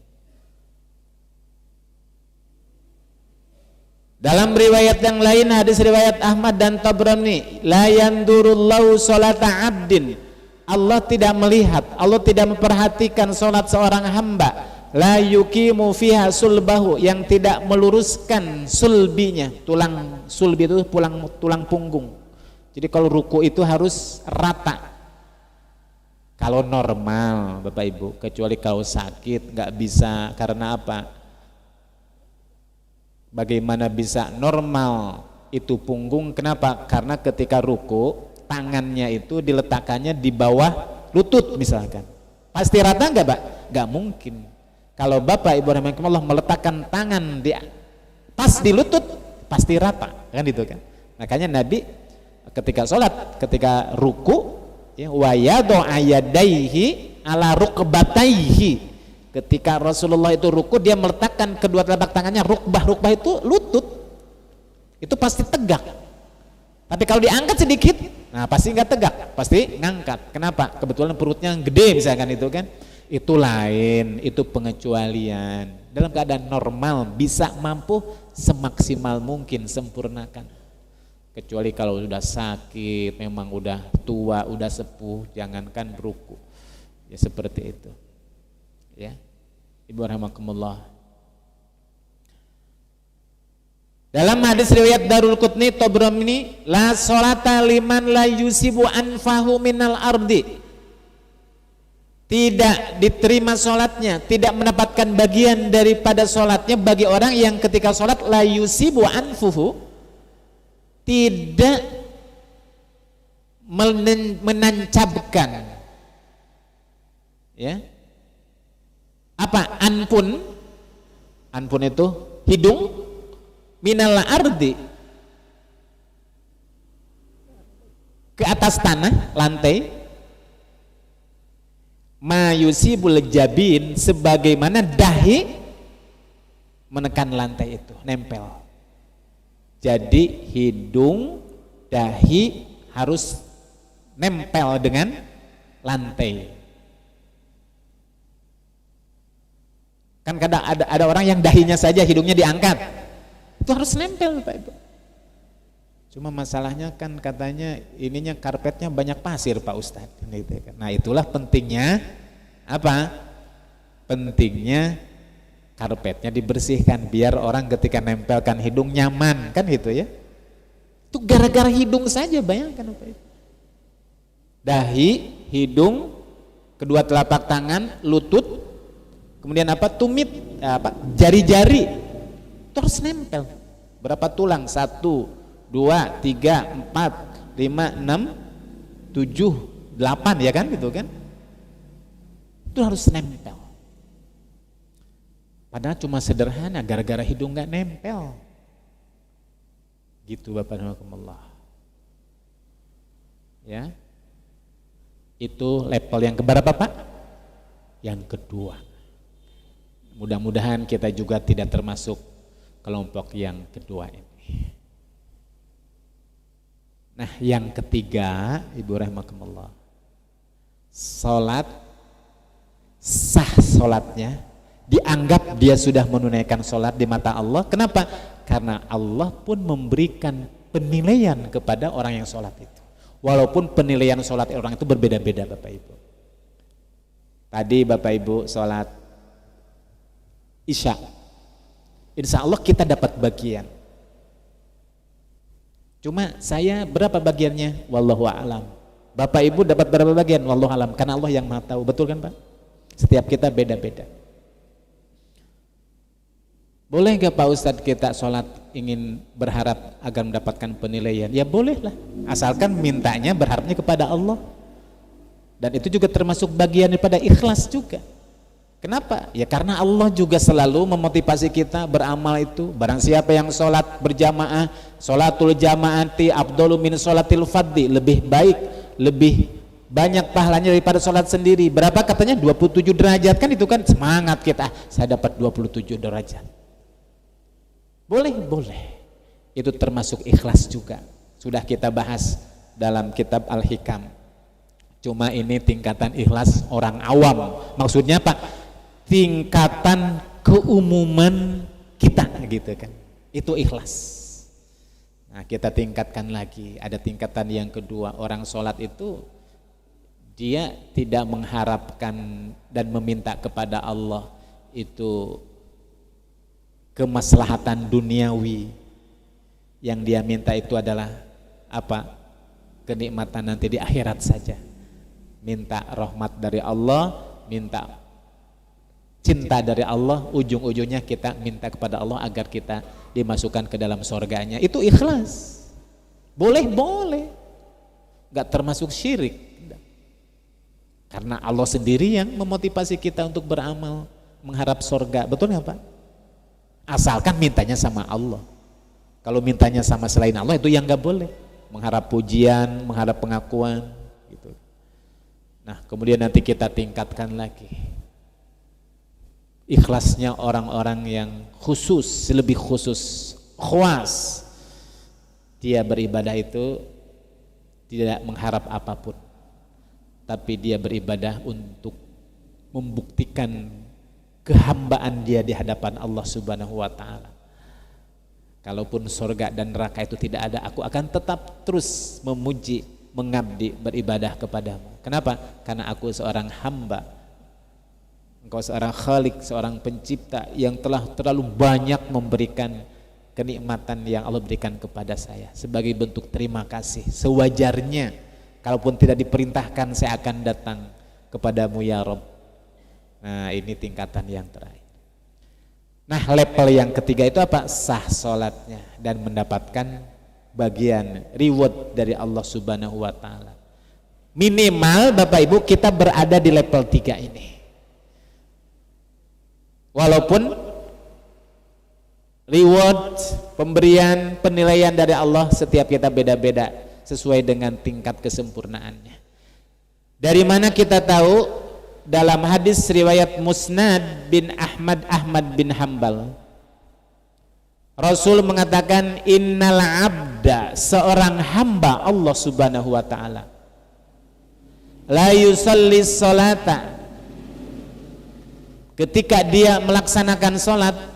Dalam riwayat yang lain, hadis riwayat Ahmad dan Tabrani, la yandurullahu sholata abdin, Allah tidak melihat, Allah tidak memperhatikan sholat seorang hamba, la yuqimu fiha sulbahu, yang tidak meluruskan sulbinya. Tulang sulbi itu tulang punggung. Jadi kalau ruku itu harus rata. Kalau normal Bapak Ibu, kecuali kalau sakit nggak bisa. Karena apa? Bagaimana bisa normal itu punggung? Kenapa? Karena ketika ruku tangannya itu diletakkannya di bawah lutut misalkan. Pasti rata nggak Pak? Nggak mungkin. Kalau Bapak Ibu rahimakumullah meletakkan tangan di pas di lutut, pasti rata kan itu kan. Makanya Nabi ketika sholat, ketika ruku ya, wa yad'u yadaihi ala rukbataihi, ketika Rasulullah itu ruku dia meletakkan kedua telapak tangannya, rukbah itu lutut, itu pasti tegak. Tapi kalau diangkat sedikit, nah pasti nggak tegak, pasti ngangkat. Kenapa? Kebetulan perutnya gede misalkan itu kan, itu lain, itu pengecualian. Dalam keadaan normal bisa mampu semaksimal mungkin sempurnakan. Kecuali kalau sudah sakit, memang udah tua, udah sepuh, jangankan ruku. Ya seperti itu. Ya. Ibu rahimakumullah. Dalam hadis riwayat Darul Qutni Tabrani, la sholata liman la yusibu anfahu minal ardi. Tidak diterima sholatnya, tidak mendapatkan bagian daripada sholatnya bagi orang yang ketika sholat la yusibu anfuhu, tidak menancapkan ya. Apa? Anpun itu hidung, minal ardi, ke atas tanah, lantai, ma yusibul jabin, sebagaimana dahi menekan lantai itu, nempel. Jadi hidung, dahi harus nempel dengan lantai. Kan kadang ada orang yang dahinya saja, hidungnya diangkat, itu harus nempel Pak Ibu. Cuma masalahnya kan katanya ininya karpetnya banyak pasir Pak Ustadz. Nah itulah pentingnya apa? Pentingnya karpetnya dibersihkan biar orang ketika nempelkan hidung nyaman kan gitu ya. Itu gara-gara hidung saja, bayangkan Pak Ibu. Dahi, hidung, kedua telapak tangan, lutut, kemudian apa? Tumit, jari-jari itu harus nempel. Berapa tulang? 1, 2, 3, 4, 5, 6, 7, 8 ya kan gitu kan? Itu harus nempel. Padahal cuma sederhana, gara-gara hidung nggak nempel. Gitu Bapak Rahmatullah. Ya, itu level yang keberapa Pak? Yang kedua. Mudah-mudahan kita juga tidak termasuk kelompok yang kedua ini. Nah, yang ketiga, Ibu rahimakumullah, salat sah salatnya, dianggap dia sudah menunaikan salat di mata Allah. Kenapa? Karena Allah pun memberikan penilaian kepada orang yang salat itu. Walaupun penilaian salat orang itu berbeda-beda Bapak Ibu. Tadi Bapak Ibu salat Isya, insya Allah kita dapat bagian. Cuma saya berapa bagiannya? Wallahu a'lam. Bapak Ibu dapat berapa bagian? Wallahu a'lam. Karena Allah yang Maha tahu. Betul kan Pak? Setiap kita beda-beda. Boleh gak Pak Ustadz kita sholat ingin berharap agar mendapatkan penilaian? Ya bolehlah, asalkan mintanya berharapnya kepada Allah. Dan itu juga termasuk bagian daripada ikhlas juga. Kenapa? Ya karena Allah juga selalu memotivasi kita beramal itu. Barang siapa yang sholat berjamaah, sholatul jamaati afdalu min sholatil fadhi, lebih baik, lebih banyak pahalanya daripada sholat sendiri. Berapa katanya? 27 derajat, kan itu kan semangat kita. Saya dapat 27 derajat. Boleh, boleh. Itu termasuk ikhlas juga. Sudah kita bahas dalam kitab Al-Hikam. Cuma ini tingkatan ikhlas orang awam. Maksudnya apa? Tingkatan keumuman kita gitu kan. Itu ikhlas. Nah, kita tingkatkan lagi. Ada tingkatan yang kedua. Orang sholat itu dia tidak mengharapkan dan meminta kepada Allah itu kemaslahatan duniawi. Yang dia minta itu adalah apa? Kenikmatan nanti di akhirat saja. Minta rahmat dari Allah, minta cinta dari Allah, ujung-ujungnya kita minta kepada Allah agar kita dimasukkan ke dalam surganya. Itu ikhlas. Boleh, boleh. Gak termasuk syirik. Karena Allah sendiri yang memotivasi kita untuk beramal, mengharap surga. Betul nggak Pak? Asalkan mintanya sama Allah. Kalau mintanya sama selain Allah itu yang gak boleh. Mengharap pujian, mengharap pengakuan. Gitu. Nah kemudian nanti kita tingkatkan lagi. Ikhlasnya orang-orang yang khusus, lebih khusus, khuas. Dia beribadah itu tidak mengharap apapun, tapi dia beribadah untuk membuktikan kehambaan dia di hadapan Allah Subhanahu wa Ta'ala. Kalaupun surga dan neraka itu tidak ada, aku akan tetap terus memuji, mengabdi, beribadah kepadamu. Kenapa? Karena aku seorang hamba, engkau seorang khalik, seorang pencipta yang telah terlalu banyak memberikan kenikmatan yang Allah berikan kepada saya. Sebagai bentuk terima kasih, sewajarnya, kalaupun tidak diperintahkan saya akan datang kepadamu ya Rabb. Nah ini tingkatan yang terakhir. Nah level yang ketiga itu apa? Sah sholatnya dan mendapatkan bagian reward dari Allah Subhanahu wa Ta'ala. Minimal Bapak Ibu kita berada di level 3 ini. Walaupun reward, pemberian, penilaian dari Allah setiap kita beda-beda sesuai dengan tingkat kesempurnaannya. Dari mana kita tahu? Dalam hadis riwayat Musnad bin Ahmad bin Hambal, Rasul mengatakan innal abda, seorang hamba Allah Subhanahu wa Ta'ala, la yusalli sholata, ketika dia melaksanakan sholat,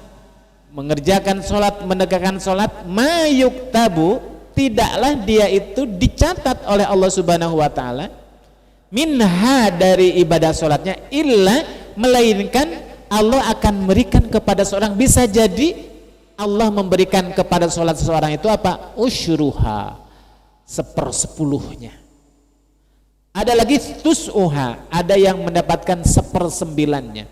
mengerjakan sholat, menegakkan sholat, ma yuktabu, tidaklah dia itu dicatat oleh Allah Subhanahu wa Ta'ala minha, dari ibadah sholatnya, illa, melainkan Allah akan memberikan kepada seorang, bisa jadi Allah memberikan kepada sholat seseorang itu apa? Usyruha, 1/10-nya. Ada lagi tus'uha, ada yang mendapatkan 1/9-nya.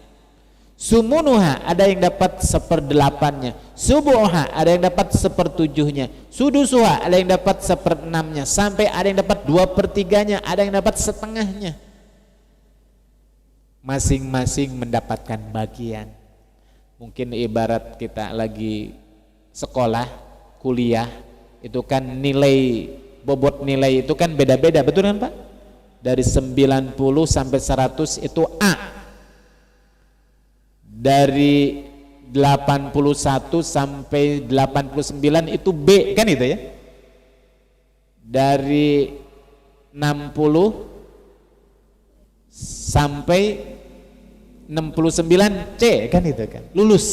Sumunuha ada yang dapat 1/8-nya, subuha ada yang dapat 1/7-nya, sudusuha ada yang dapat 1/6-nya, sampai ada yang dapat 2/3-nya, ada yang dapat setengahnya. Masing-masing mendapatkan bagian. Mungkin ibarat kita lagi sekolah, kuliah, itu kan nilai, bobot nilai itu kan beda-beda, betul kan Pak? Dari 90 sampai 100 itu A. Dari 81 sampai 89 itu B, kan itu ya. Dari 60 sampai 69 C, kan itu kan. Lulus.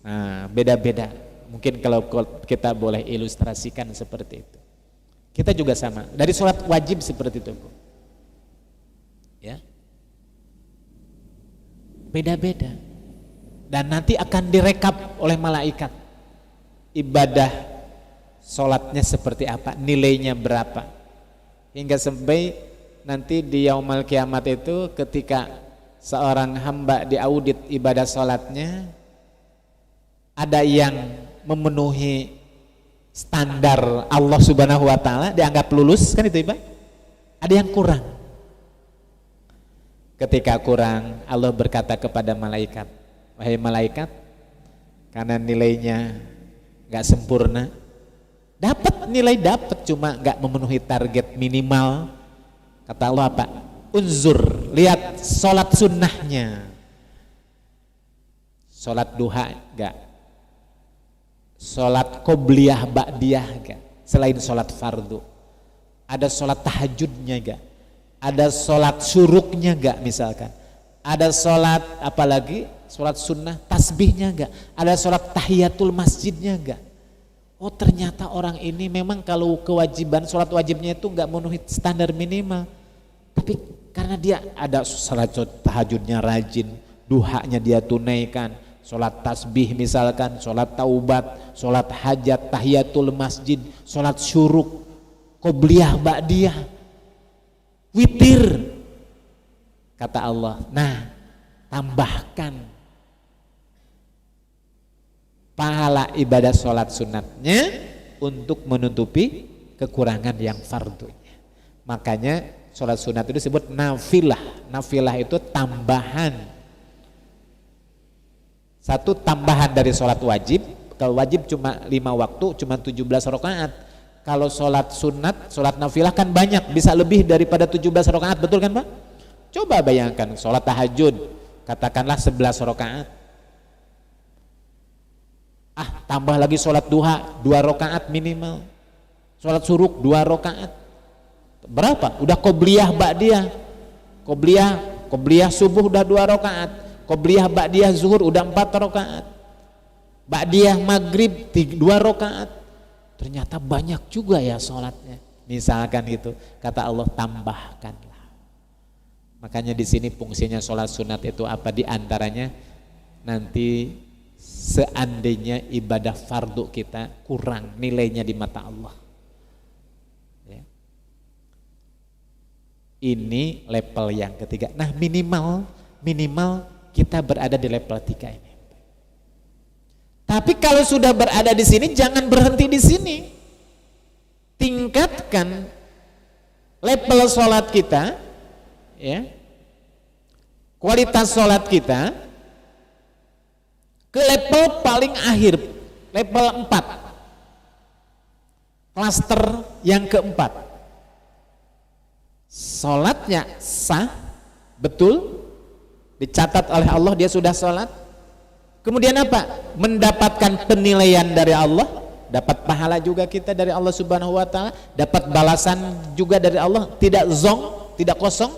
Nah, beda-beda. Mungkin kalau kita boleh ilustrasikan seperti itu. Kita juga sama. Dari sholat wajib seperti itu, Bu. Ya. Beda-beda, dan nanti akan direkap oleh malaikat ibadah sholatnya seperti apa, nilainya berapa, hingga sampai nanti di yaumul kiamat itu ketika seorang hamba diaudit ibadah sholatnya, ada yang memenuhi standar Allah Subhanahu wa Ta'ala dianggap lulus, kan itu Ibu, ada yang kurang. Ketika kurang, Allah berkata kepada malaikat, wahai malaikat, karena nilainya gak sempurna, dapat nilai, dapat cuma gak memenuhi target minimal. Kata Allah apa? Unzur, lihat sholat sunnahnya, sholat duha gak, sholat qobliyah ba'diyah gak, selain sholat fardu, ada sholat tahajudnya gak, ada sholat syuruknya gak misalkan, ada sholat apalagi sholat sunnah tasbihnya gak, ada sholat tahiyatul masjidnya gak. Oh ternyata orang ini memang kalau kewajiban sholat wajibnya itu gak memenuhi standar minimal, tapi karena dia ada sholat tahajudnya rajin, duhanya dia tunaikan, sholat tasbih misalkan, sholat taubat, sholat hajat, tahiyatul masjid, sholat syuruk, qobliyah ba'diyah, witir, kata Allah, nah tambahkan pahala ibadah sholat sunatnya untuk menutupi kekurangan yang fardunya. Makanya sholat sunat itu disebut nafilah. Nafilah itu tambahan, satu tambahan dari sholat wajib. Kalau wajib cuma 5 waktu, cuma 17 rakaat. Kalau sholat sunat, sholat nafilah kan banyak, bisa lebih daripada 17 rakaat, betul kan Pak? Coba bayangkan sholat tahajud, katakanlah 11 rakaat. Tambah lagi sholat duha 2 rakaat minimal, sholat suruk 2 rakaat, berapa? Udah qobliyah ba'diyah, qobliyah subuh udah 2 rakaat, qobliyah ba'diyah zuhur udah 4 rakaat, ba'diyah maghrib 2 rakaat. Ternyata banyak juga ya sholatnya. Misalkan gitu, kata Allah tambahkanlah. Makanya di sini fungsinya sholat sunat itu apa? Di antaranya nanti seandainya ibadah fardu kita kurang nilainya di mata Allah. Ya. Ini level yang ketiga. Nah minimal kita berada di level 3 ini. Tapi kalau sudah berada di sini jangan berhenti di sini. Tingkatkan level sholat kita, ya, kualitas sholat kita ke level paling akhir, level 4, klaster yang keempat. Sholatnya sah, betul, dicatat oleh Allah dia sudah sholat. Kemudian apa? Mendapatkan penilaian dari Allah, dapat pahala juga kita dari Allah Subhanahu wa Ta'ala, dapat balasan juga dari Allah, tidak zong, tidak kosong.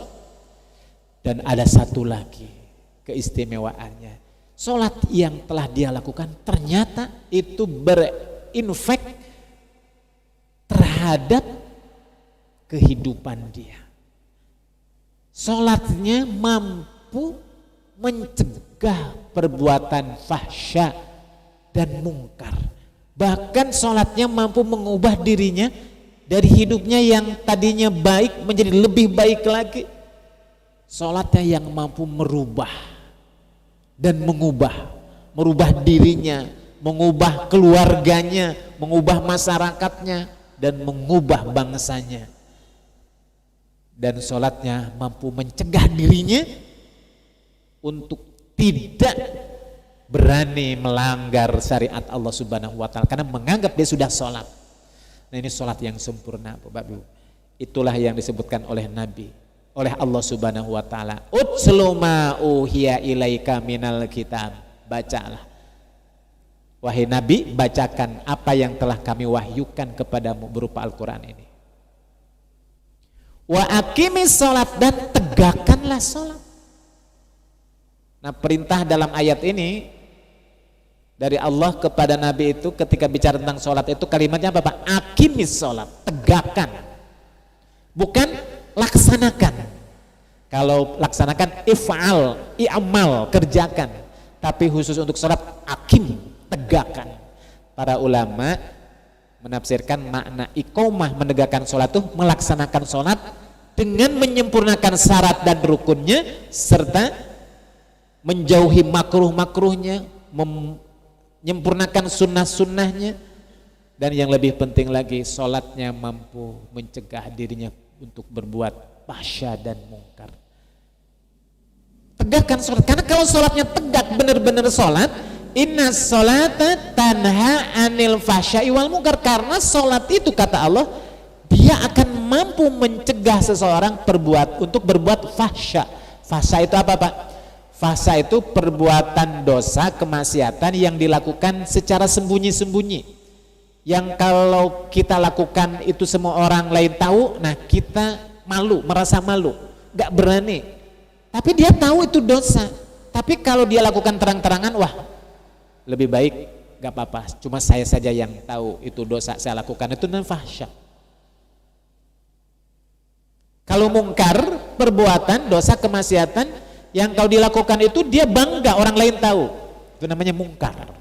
Dan ada satu lagi keistimewaannya, sholat yang telah dia lakukan ternyata itu berinfek terhadap kehidupan dia. Sholatnya mampu mencegah perbuatan fahsya dan mungkar. Bahkan sholatnya mampu mengubah dirinya dari hidupnya yang tadinya baik menjadi lebih baik lagi. Sholatnya yang mampu merubah dan merubah dirinya, mengubah keluarganya, mengubah masyarakatnya, dan mengubah bangsanya. Dan sholatnya mampu mencegah dirinya untuk tidak berani melanggar syariat Allah Subhanahu wa Ta'ala karena menganggap dia sudah sholat. Nah, ini sholat yang sempurna, Bapak Ibu. Itulah yang disebutkan oleh Nabi, oleh Allah Subhanahu wa Ta'ala. Utslu ma uhiya ilaika minal kitab. Bacalah, wahai Nabi, bacakan apa yang telah kami wahyukan kepadamu berupa Al-Quran ini. Wa aqimis sholat, dan tegakkanlah sholat. Nah, perintah dalam ayat ini dari Allah kepada Nabi itu ketika bicara tentang sholat itu kalimatnya apa Pak? Aqimis sholat, tegakkan, bukan laksanakan. Kalau laksanakan if'al, i'mal, kerjakan. Tapi khusus untuk sholat, aqim, tegakkan. Para ulama menafsirkan makna iqomah, menegakkan sholat itu melaksanakan sholat dengan menyempurnakan syarat dan rukunnya serta menjauhi makruh-makruhnya, menyempurnakan sunnah-sunnahnya, dan yang lebih penting lagi sholatnya mampu mencegah dirinya untuk berbuat fahsya dan mungkar. Tegakkan sholat, karena kalau sholatnya tegak benar-benar sholat, inna sholata tanha anil fahsya'i wal mungkar, karena sholat itu kata Allah dia akan mampu mencegah seseorang untuk berbuat fahsya. Fahsya itu apa Pak? Fahsya itu perbuatan dosa, kemaksiatan yang dilakukan secara sembunyi-sembunyi, yang kalau kita lakukan itu semua orang lain tahu, nah kita malu, merasa malu, gak berani. Tapi dia tahu itu dosa. Tapi kalau dia lakukan terang-terangan, wah lebih baik gak apa-apa, cuma saya saja yang tahu itu dosa saya lakukan, itu namanya fahsya. Kalau mungkar, perbuatan dosa, kemaksiatan yang kau dilakukan itu dia bangga orang lain tahu, itu namanya mungkar.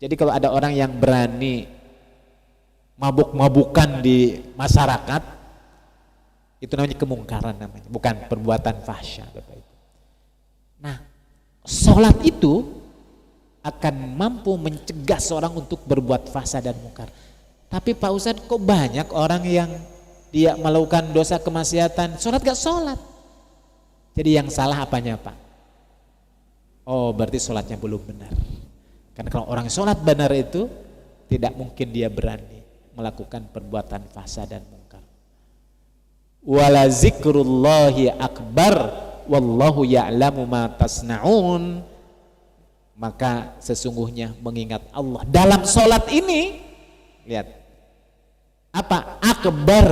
Jadi kalau ada orang yang berani mabuk-mabukan di masyarakat, itu namanya kemungkaran, namanya bukan perbuatan fahsya, Bapak Ibu. Nah, sholat itu akan mampu mencegah seorang untuk berbuat fahsya dan mungkar. Tapi Pak Ustadz, kok banyak orang yang dia melakukan dosa kemaksiatan, sholat gak sholat? Jadi yang salah apanya Pak? Oh, berarti sholatnya belum benar. Karena kalau orang sholat benar itu tidak mungkin dia berani melakukan perbuatan fahsya dan mungkar. Wala zikrullahi akbar wallahu ya'lamu ma tasna'un. Maka sesungguhnya mengingat Allah dalam sholat ini, lihat apa? Akbar,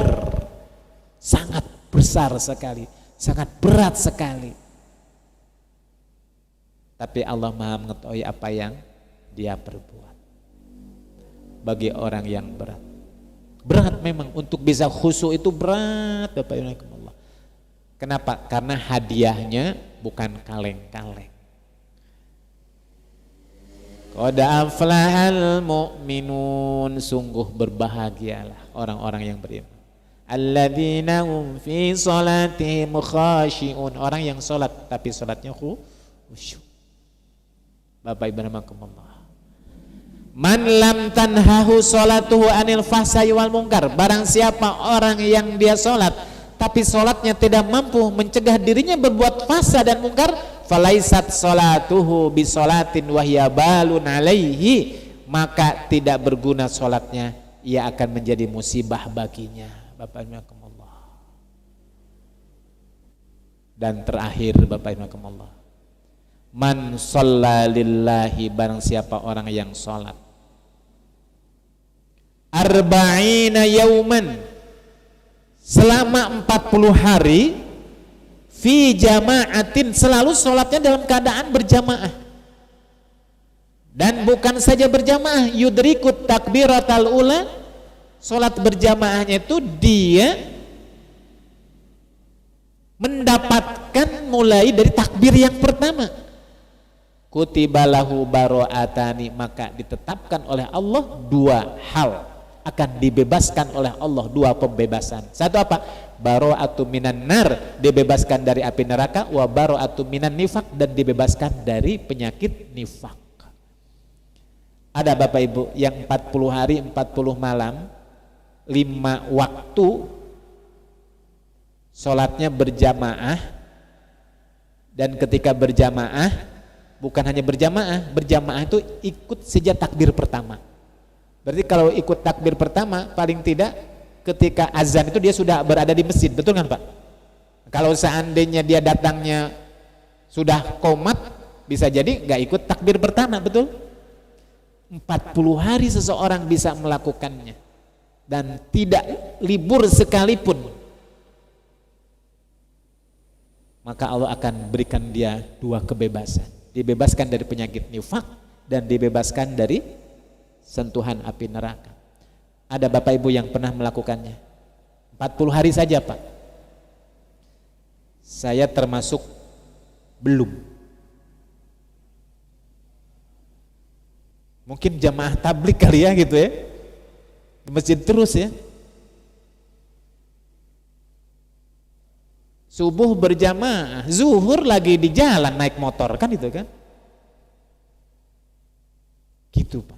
sangat besar sekali, sangat berat sekali. Tapi Allah Maha mengetahui apa yang dia perbuat. Bagi orang yang berat, berat memang untuk bisa khusyuk itu berat, Bapak Ibu. Kenapa? Karena hadiahnya bukan kaleng-kaleng. Qad aflahal mu'minun, sungguh berbahagialah orang-orang yang beriman. Alladzina hum fi salatihim khashi'un, orang yang salat tapi salatnya khusyuk. Bapak Ibu rahimakumullah. Man lam tanhahu salatuhu anil fahsya'i wal munkar, barang siapa orang yang dia salat tapi salatnya tidak mampu mencegah dirinya berbuat fahsya dan munkar, falaisat salatuhu bisolatin wahya balun alaihi, maka tidak berguna salatnya, ia akan menjadi musibah baginya. Bapak Ibu rahimakumullah. Dan terakhir Bapak Ibu rahimakumullah, man shalla lillahi, barang siapa orang yang salat arba'ina yauman, selama 40 hari, fi jama'atin, selalu sholatnya dalam keadaan berjamaah, dan bukan saja berjamaah, yudrikut takbiratal ula, sholat berjamaahnya itu dia mendapatkan mulai dari takbir yang pertama. Kutibalahu baro'atani, maka ditetapkan oleh Allah dua hal. akan dibebaskan oleh Allah 2 pembebasan. Satu apa? Bara'atu minan nar, dibebaskan dari api neraka, wa bara'atu minan nifaq, dan dibebaskan dari penyakit nifaq. Ada Bapak Ibu yang 40 hari 40 malam 5 waktu sholatnya berjamaah, dan ketika berjamaah bukan hanya berjamaah itu ikut sejak takbir pertama. Berarti kalau ikut takbir pertama paling tidak ketika azan itu dia sudah berada di masjid, betul kan Pak? Kalau seandainya dia datangnya sudah qomat, bisa jadi nggak ikut takbir pertama, betul? 40 hari seseorang bisa melakukannya dan tidak libur sekalipun, maka Allah akan berikan dia 2 kebebasan, dibebaskan dari penyakit nifaq dan dibebaskan dari sentuhan api neraka. Ada Bapak Ibu yang pernah melakukannya 40 hari saja Pak. Saya termasuk belum. Mungkin jamaah tablik kali ya gitu ya, di masjid terus ya. Subuh berjamaah, zuhur lagi di jalan naik motor, kan itu kan? Gitu Pak.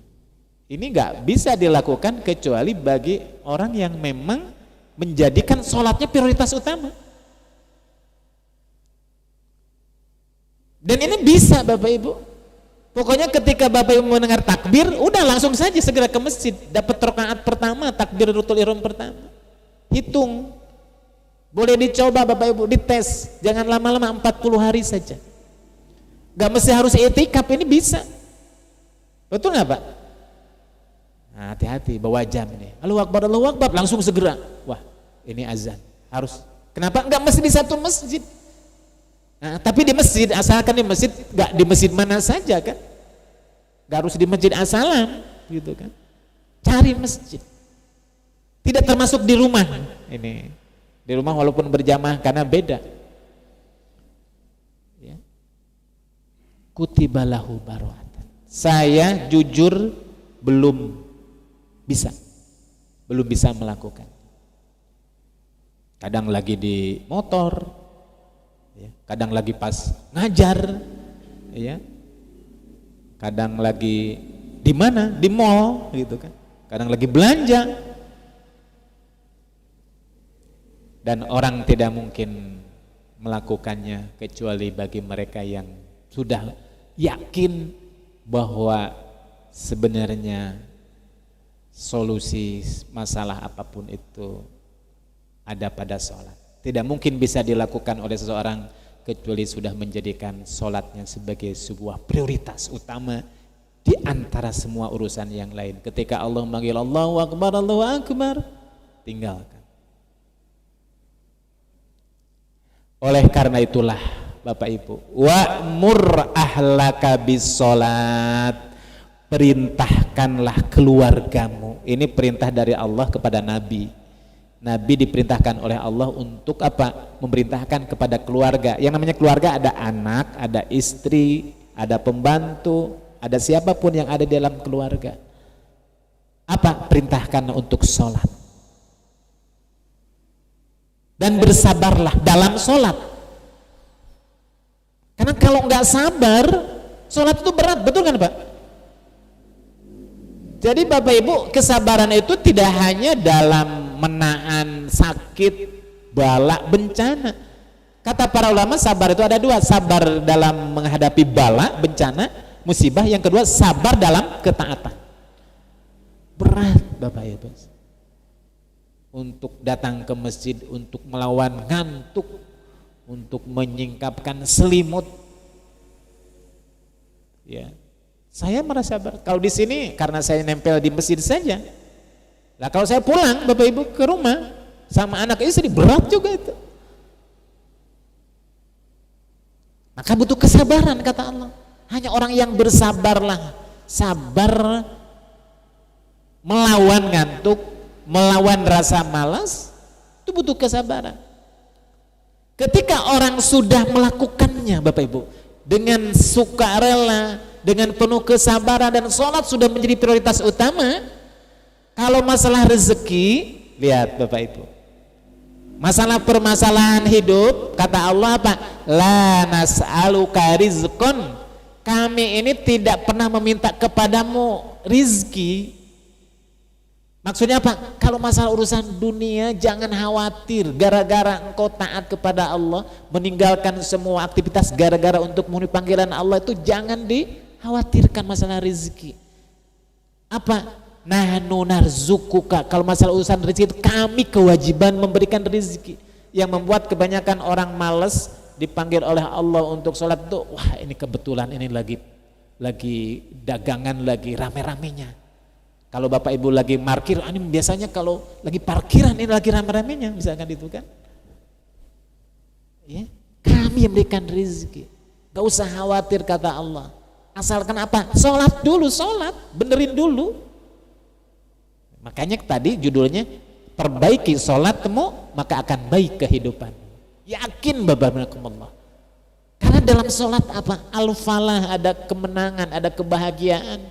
Ini nggak bisa dilakukan kecuali bagi orang yang memang menjadikan sholatnya prioritas utama. Dan ini bisa Bapak Ibu. Pokoknya ketika Bapak Ibu mendengar takbir, udah langsung saja segera ke masjid, dapat rakaat pertama, takbiratul ihram pertama. Hitung. Boleh dicoba Bapak Ibu, dites, jangan lama-lama 40 hari saja. Gak mesti harus i'tikaf, ini bisa. Betul gak Pak? Nah, hati-hati bawa jam nih. Allahu Akbar, langsung segera. Wah, ini azan. Harus. Kenapa? Gak mesti di satu masjid. Nah, tapi di masjid, asalkan di masjid, gak di masjid mana saja kan? Gak harus di masjid asalam, gitu kan? Cari masjid. Tidak termasuk di rumah. Ini. Di rumah walaupun berjamaah karena beda. Ya. Kutibalahu bara'atan. Saya jujur belum bisa melakukan. Kadang lagi di motor, ya. Kadang lagi pas ngajar, ya. Kadang lagi di mana? Di mall, gitu kan. Kadang lagi belanja. Dan orang tidak mungkin melakukannya kecuali bagi mereka yang sudah yakin bahwa sebenarnya solusi masalah apapun itu ada pada sholat. Tidak mungkin bisa dilakukan oleh seseorang kecuali sudah menjadikan sholatnya sebagai sebuah prioritas utama di antara semua urusan yang lain. Ketika Allah memanggil Allahu Akbar, tinggalkan. Oleh karena itulah Bapak Ibu, wa'mur ahlaka bis-sholat, perintahkanlah keluargamu. Ini perintah dari Allah kepada Nabi. Nabi diperintahkan oleh Allah untuk apa? Memerintahkan kepada keluarga. Yang namanya keluarga ada anak, ada istri, ada pembantu, ada siapapun yang ada di dalam keluarga. Apa? Perintahkan untuk sholat. Dan bersabarlah dalam sholat. Karena kalau nggak sabar, sholat itu berat, betul kan Pak? Jadi Bapak Ibu, kesabaran itu tidak hanya dalam menahan sakit, bala, bencana. Kata para ulama, sabar itu ada 2, sabar dalam menghadapi bala, bencana, musibah. Yang kedua, sabar dalam ketaatan. Berat Bapak Ibu. Untuk datang ke masjid, untuk melawan ngantuk, untuk menyingkapkan selimut. Ya, saya merasa berat. Kalau di sini karena saya nempel di masjid saja. Lah kalau saya pulang Bapak Ibu ke rumah sama anak istri, berat juga itu. Maka butuh kesabaran kata Allah. Hanya orang yang bersabarlah, sabar melawan ngantuk, melawan rasa malas, itu butuh kesabaran. Ketika orang sudah melakukannya Bapak Ibu dengan sukarela, dengan penuh kesabaran, dan sholat sudah menjadi prioritas utama, Kalau masalah rezeki, lihat Bapak Ibu, masalah permasalahan hidup, kata Allah apa? La nas'aluka rizqan, kami ini tidak pernah meminta kepadamu rizki. Maksudnya apa? Kalau masalah urusan dunia jangan khawatir, gara-gara engkau taat kepada Allah, meninggalkan semua aktivitas gara-gara untuk memenuhi panggilan Allah, itu jangan dikhawatirkan masalah rizki. Apa? Nahnu narzukuka, kalau masalah urusan rezeki itu kami kewajiban memberikan rezeki. Yang membuat kebanyakan orang malas dipanggil oleh Allah untuk sholat itu, wah ini kebetulan ini lagi dagangan lagi rame-ramenya. Kalau Bapak Ibu lagi parkir, ini biasanya kalau lagi parkiran ini lagi rame-ramenya, misalkan itu kan. Ya, kami yang memberikan rezeki, gak usah khawatir kata Allah. Asalkan apa? Sholat dulu, sholat, benerin dulu. Makanya tadi judulnya perbaiki sholatmu maka akan baik kehidupan. Yakin Bapak-Bapak. Karena dalam sholat apa? Al-falah, ada kemenangan, ada kebahagiaan.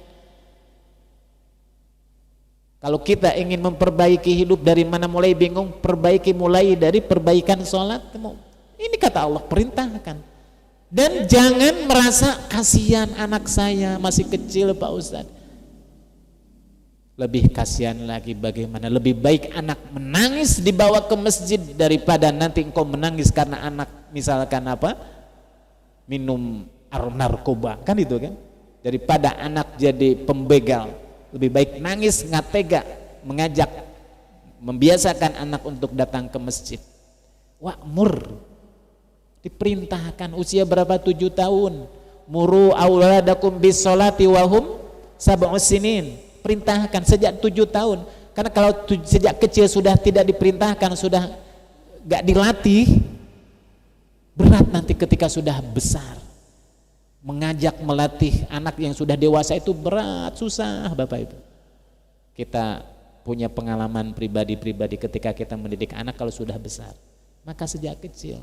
Kalau kita ingin memperbaiki hidup, dari mana mulai bingung, perbaiki mulai dari perbaikan sholatmu. Ini kata Allah, perintahkan. Dan jangan merasa kasihan anak saya masih kecil Pak Ustadz. Lebih kasihan lagi bagaimana lebih baik anak menangis dibawa ke masjid daripada nanti engkau menangis karena anak misalkan apa, minum narkoba, kan itu kan. Daripada anak jadi pembegal, lebih baik nangis nggak tega, mengajak, membiasakan anak untuk datang ke masjid. Wa'mur, diperintahkan usia berapa? 7 tahun. Muru auladakum bis sholati wahum sab'us sinin. Perintahkan sejak 7 tahun, karena kalau sejak kecil sudah tidak diperintahkan, sudah gak dilatih, berat nanti ketika sudah besar. Mengajak, melatih anak yang sudah dewasa itu berat, susah Bapak Ibu. Kita punya pengalaman pribadi-pribadi ketika kita mendidik anak kalau sudah besar, maka sejak kecil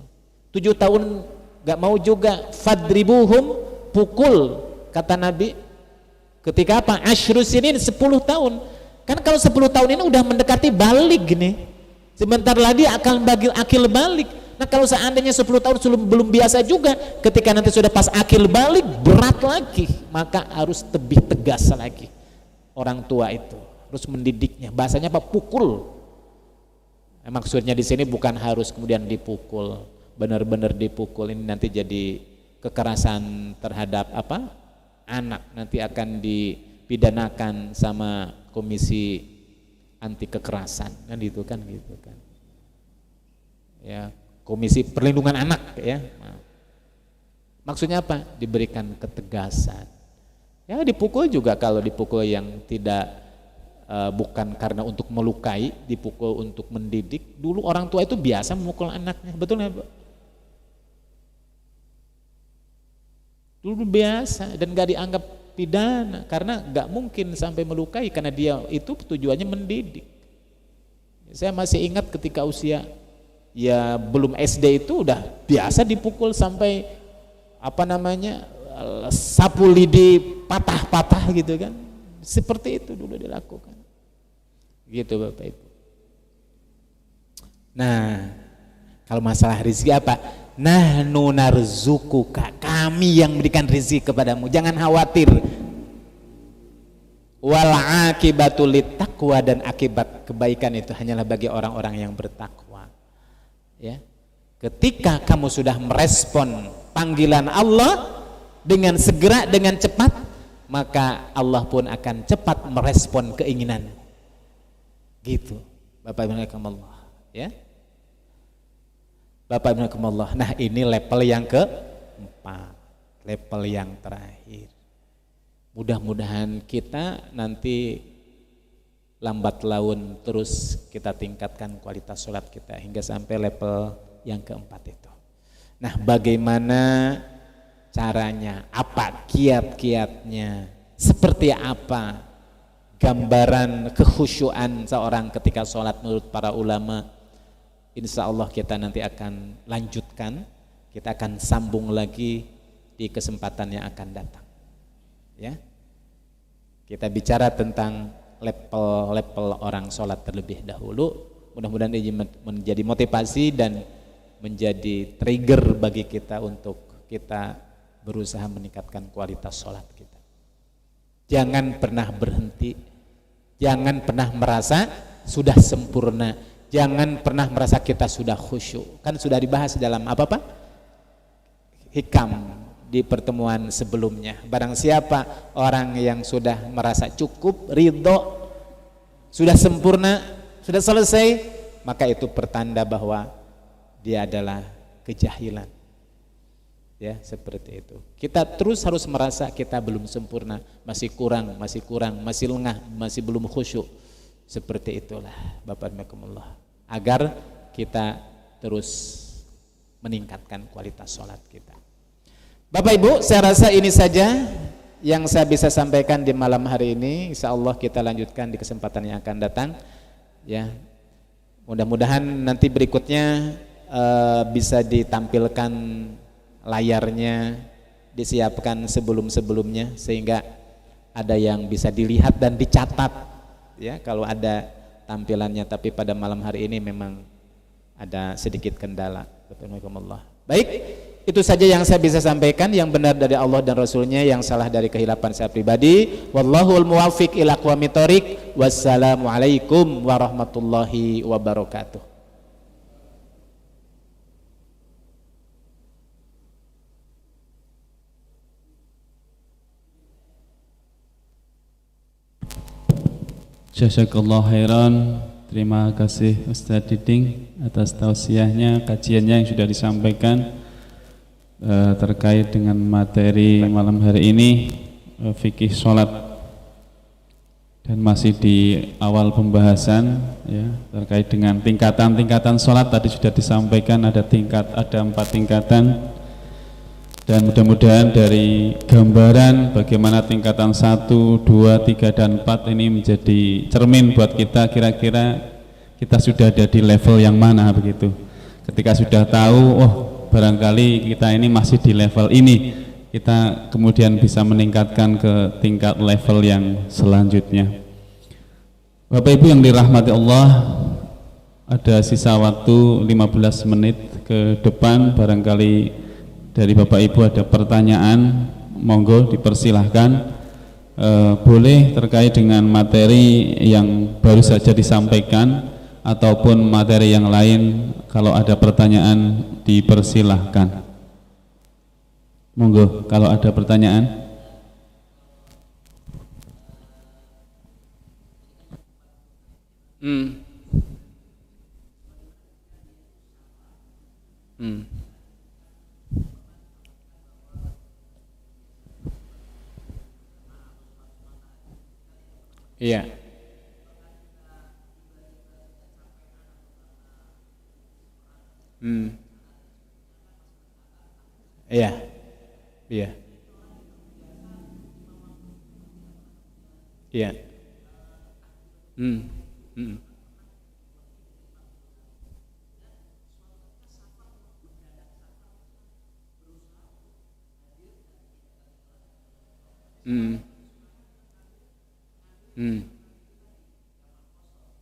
7 tahun gak mau juga, fadribuhum, pukul kata Nabi. Ketika apa? Ashrus ini 10 tahun. Kan kalau 10 tahun ini udah mendekati balik gini. Sebentar lagi akan bagi akil balik. Nah kalau seandainya 10 tahun belum biasa juga, ketika nanti sudah pas akil balik berat lagi, maka harus lebih tegas lagi. Orang tua itu harus mendidiknya. Bahasanya apa? Pukul. Maksudnya di sini bukan harus kemudian dipukul, benar-benar dipukul. Ini nanti jadi kekerasan terhadap apa? Anak, nanti akan dipidanakan sama komisi anti kekerasan kan gitu kan ya, komisi perlindungan anak ya. Maksudnya apa? Diberikan ketegasan ya. Dipukul juga kalau dipukul yang tidak bukan karena untuk melukai, dipukul untuk mendidik. Dulu orang tua itu biasa memukul anaknya, betul nggak Bu? Dulu biasa dan gak dianggap pidana, karena gak mungkin sampai melukai, karena dia itu tujuannya mendidik. Saya masih ingat ketika usia ya belum SD itu udah biasa dipukul sampai apa namanya, sapu lidi patah-patah gitu kan. Seperti itu dulu dilakukan. Gitu Bapak Ibu. Nah, kalau masalah rezeki apa? Nahnu narzukuka, kami yang memberikan rezeki kepadamu, jangan khawatir. Wal akibatu littaqwa, dan akibat kebaikan itu hanyalah bagi orang-orang yang bertakwa. Ya. Ketika kamu sudah merespon panggilan Allah dengan segera, dengan cepat, maka Allah pun akan cepat merespon keinginan. Gitu. Bapak Ibu Allah, ya. Bapak Ibu Allah. Nah, ini level yang keempat, level yang terakhir. Mudah-mudahan kita nanti lambat laun terus kita tingkatkan kualitas sholat kita hingga sampai level yang keempat itu. Nah, bagaimana caranya? Apa kiat-kiatnya? Seperti apa gambaran kekhusyuan seorang ketika sholat menurut para ulama? Insya Allah kita nanti akan lanjutkan, kita akan sambung lagi di kesempatan yang akan datang. Ya, kita bicara tentang level orang sholat terlebih dahulu. Mudah-mudahan ini menjadi motivasi dan menjadi trigger bagi kita untuk kita berusaha meningkatkan kualitas sholat kita. Jangan pernah berhenti, jangan pernah merasa sudah sempurna, jangan pernah merasa kita sudah khusyuk. Kan sudah dibahas dalam apa-apa? Hikam di pertemuan sebelumnya. Barang siapa orang yang sudah merasa cukup, ridho, sudah sempurna, sudah selesai, maka itu pertanda bahwa dia adalah kejahilan. Ya, seperti itu. Kita terus harus merasa kita belum sempurna, masih kurang, masih lengah, masih belum khusyuk. Seperti itulah Bapak Ibu, agar kita terus meningkatkan kualitas sholat kita. Bapak Ibu, saya rasa ini saja yang saya bisa sampaikan di malam hari ini. Insya Allah kita lanjutkan di kesempatan yang akan datang. Ya, mudah-mudahan nanti berikutnya bisa ditampilkan layarnya, disiapkan sebelum-sebelumnya sehingga ada yang bisa dilihat dan dicatat. Ya, kalau ada tampilannya, tapi pada malam hari ini memang ada sedikit kendala. Baik, itu saja yang saya bisa sampaikan, yang benar dari Allah dan Rasulnya, yang salah dari kehilapan saya pribadi. Wallahul muwaffiq ila aqwamit thoriq. Wassalamualaikum warahmatullahi wabarakatuh. Jazakallah khairan. Terima kasih Ustadz Diding atas tausiahnya, kajiannya yang sudah disampaikan terkait dengan materi malam hari ini, fikih sholat, dan masih di awal pembahasan ya, terkait dengan tingkatan-tingkatan sholat. Tadi sudah disampaikan ada 4 tingkatan, dan mudah-mudahan dari gambaran bagaimana tingkatan 1, 2, 3, dan 4 ini menjadi cermin buat kita, kira-kira kita sudah ada di level yang mana begitu. Ketika sudah tahu, oh barangkali kita ini masih di level ini, kita kemudian bisa meningkatkan ke tingkat level yang selanjutnya. Bapak Ibu yang dirahmati Allah, ada sisa waktu 15 menit ke depan, barangkali dari Bapak Ibu ada pertanyaan, monggo dipersilahkan. Boleh terkait dengan materi yang baru saja disampaikan ataupun materi yang lain, kalau ada pertanyaan dipersilahkan. Monggo kalau ada pertanyaan. Iya. Iya. Iya. Iya.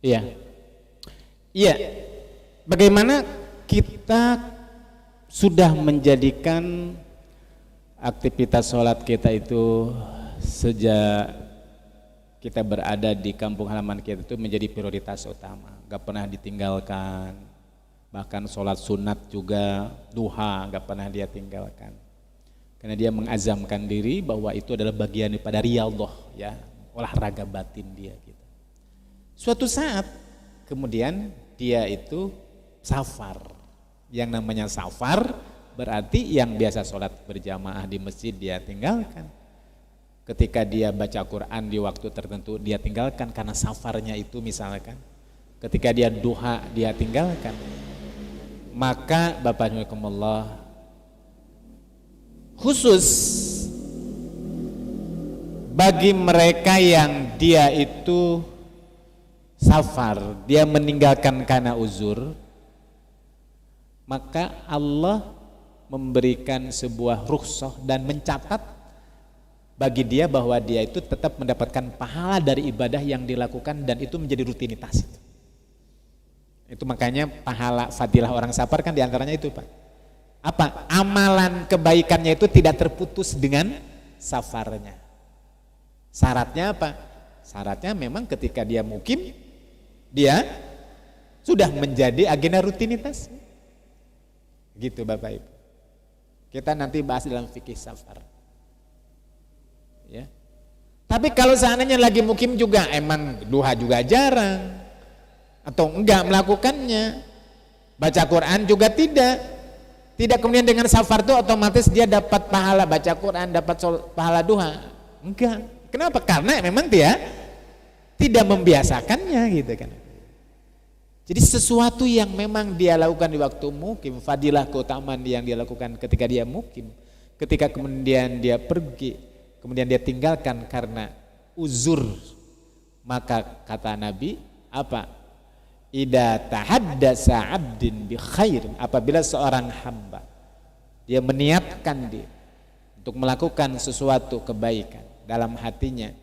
Iya. Iya. Bagaimana kita sudah menjadikan aktivitas sholat kita itu sejak kita berada di kampung halaman kita itu menjadi prioritas utama, gak pernah ditinggalkan. Bahkan sholat sunat juga, duha gak pernah dia tinggalkan, karena dia mengazamkan diri bahwa itu adalah bagian daripada riyadhah, ya, olahraga batin dia gitu. Suatu saat kemudian dia itu safar. Yang namanya safar berarti yang biasa sholat berjamaah di masjid dia tinggalkan. Ketika dia baca Quran di waktu tertentu dia tinggalkan karena safarnya itu misalkan. Ketika dia duha dia tinggalkan. Maka Bapak Ibu, khusus bagi mereka yang dia itu safar, dia meninggalkan karena uzur, maka Allah memberikan sebuah rukhsah dan mencatat bagi dia bahwa dia itu tetap mendapatkan pahala dari ibadah yang dilakukan dan itu menjadi rutinitas. Itu makanya pahala fadilah orang safar kan diantaranya itu, Pak. Apa? Amalan kebaikannya itu tidak terputus dengan safarnya. Syaratnya apa? Syaratnya memang ketika dia mukim, dia sudah menjadi agenda rutinitas. Gitu Bapak Ibu. Kita nanti bahas dalam fikih safar. Ya. Tapi kalau seandainya lagi mukim juga emang duha juga jarang atau enggak melakukannya, baca Quran juga tidak kemudian dengan safar itu otomatis dia dapat pahala baca Quran, dapat pahala duha. Enggak. Kenapa? Karena memang dia tidak membiasakannya gitu kan. Jadi sesuatu yang memang dia lakukan di waktu mukim, fadilah keutamaan yang dia lakukan ketika dia mukim, ketika kemudian dia pergi, kemudian dia tinggalkan karena uzur, maka kata Nabi apa? Idza tahaddasa 'abdin bi khairin, apabila seorang hamba dia meniatkan dia untuk melakukan sesuatu kebaikan dalam hatinya,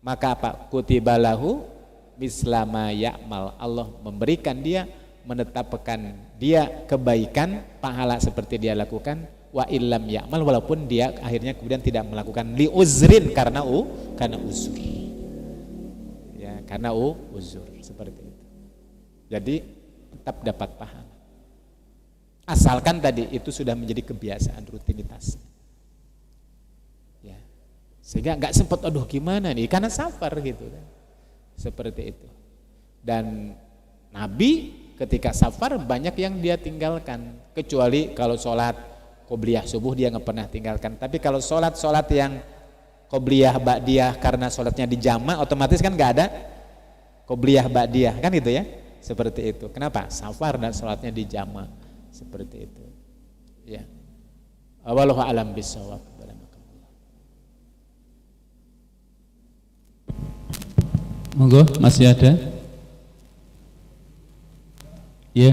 maka apa? Kutibalahu mislama ya'mal, Allah memberikan dia, menetapkan dia kebaikan, pahala seperti dia lakukan, wa illam ya'mal, walaupun dia akhirnya kemudian tidak melakukan, li uzrin, karena uzur. Ya, karena uzur seperti itu. Jadi tetap dapat pahala. Asalkan tadi itu sudah menjadi kebiasaan rutinitas. Ya. Sehingga enggak sempat aduh gimana nih karena safar gitu kan. Seperti itu. Dan Nabi ketika safar banyak yang dia tinggalkan, kecuali kalau sholat qobliyah subuh dia nggak pernah tinggalkan. Tapi kalau sholat yang qobliyah ba'diyah karena sholatnya di jama, otomatis kan nggak ada qobliyah ba'diyah kan itu ya, seperti itu. Kenapa? Safar dan sholatnya di jama, seperti itu. Ya. Wallahu a'lam bishawab. Monggo, masih ada? Ya.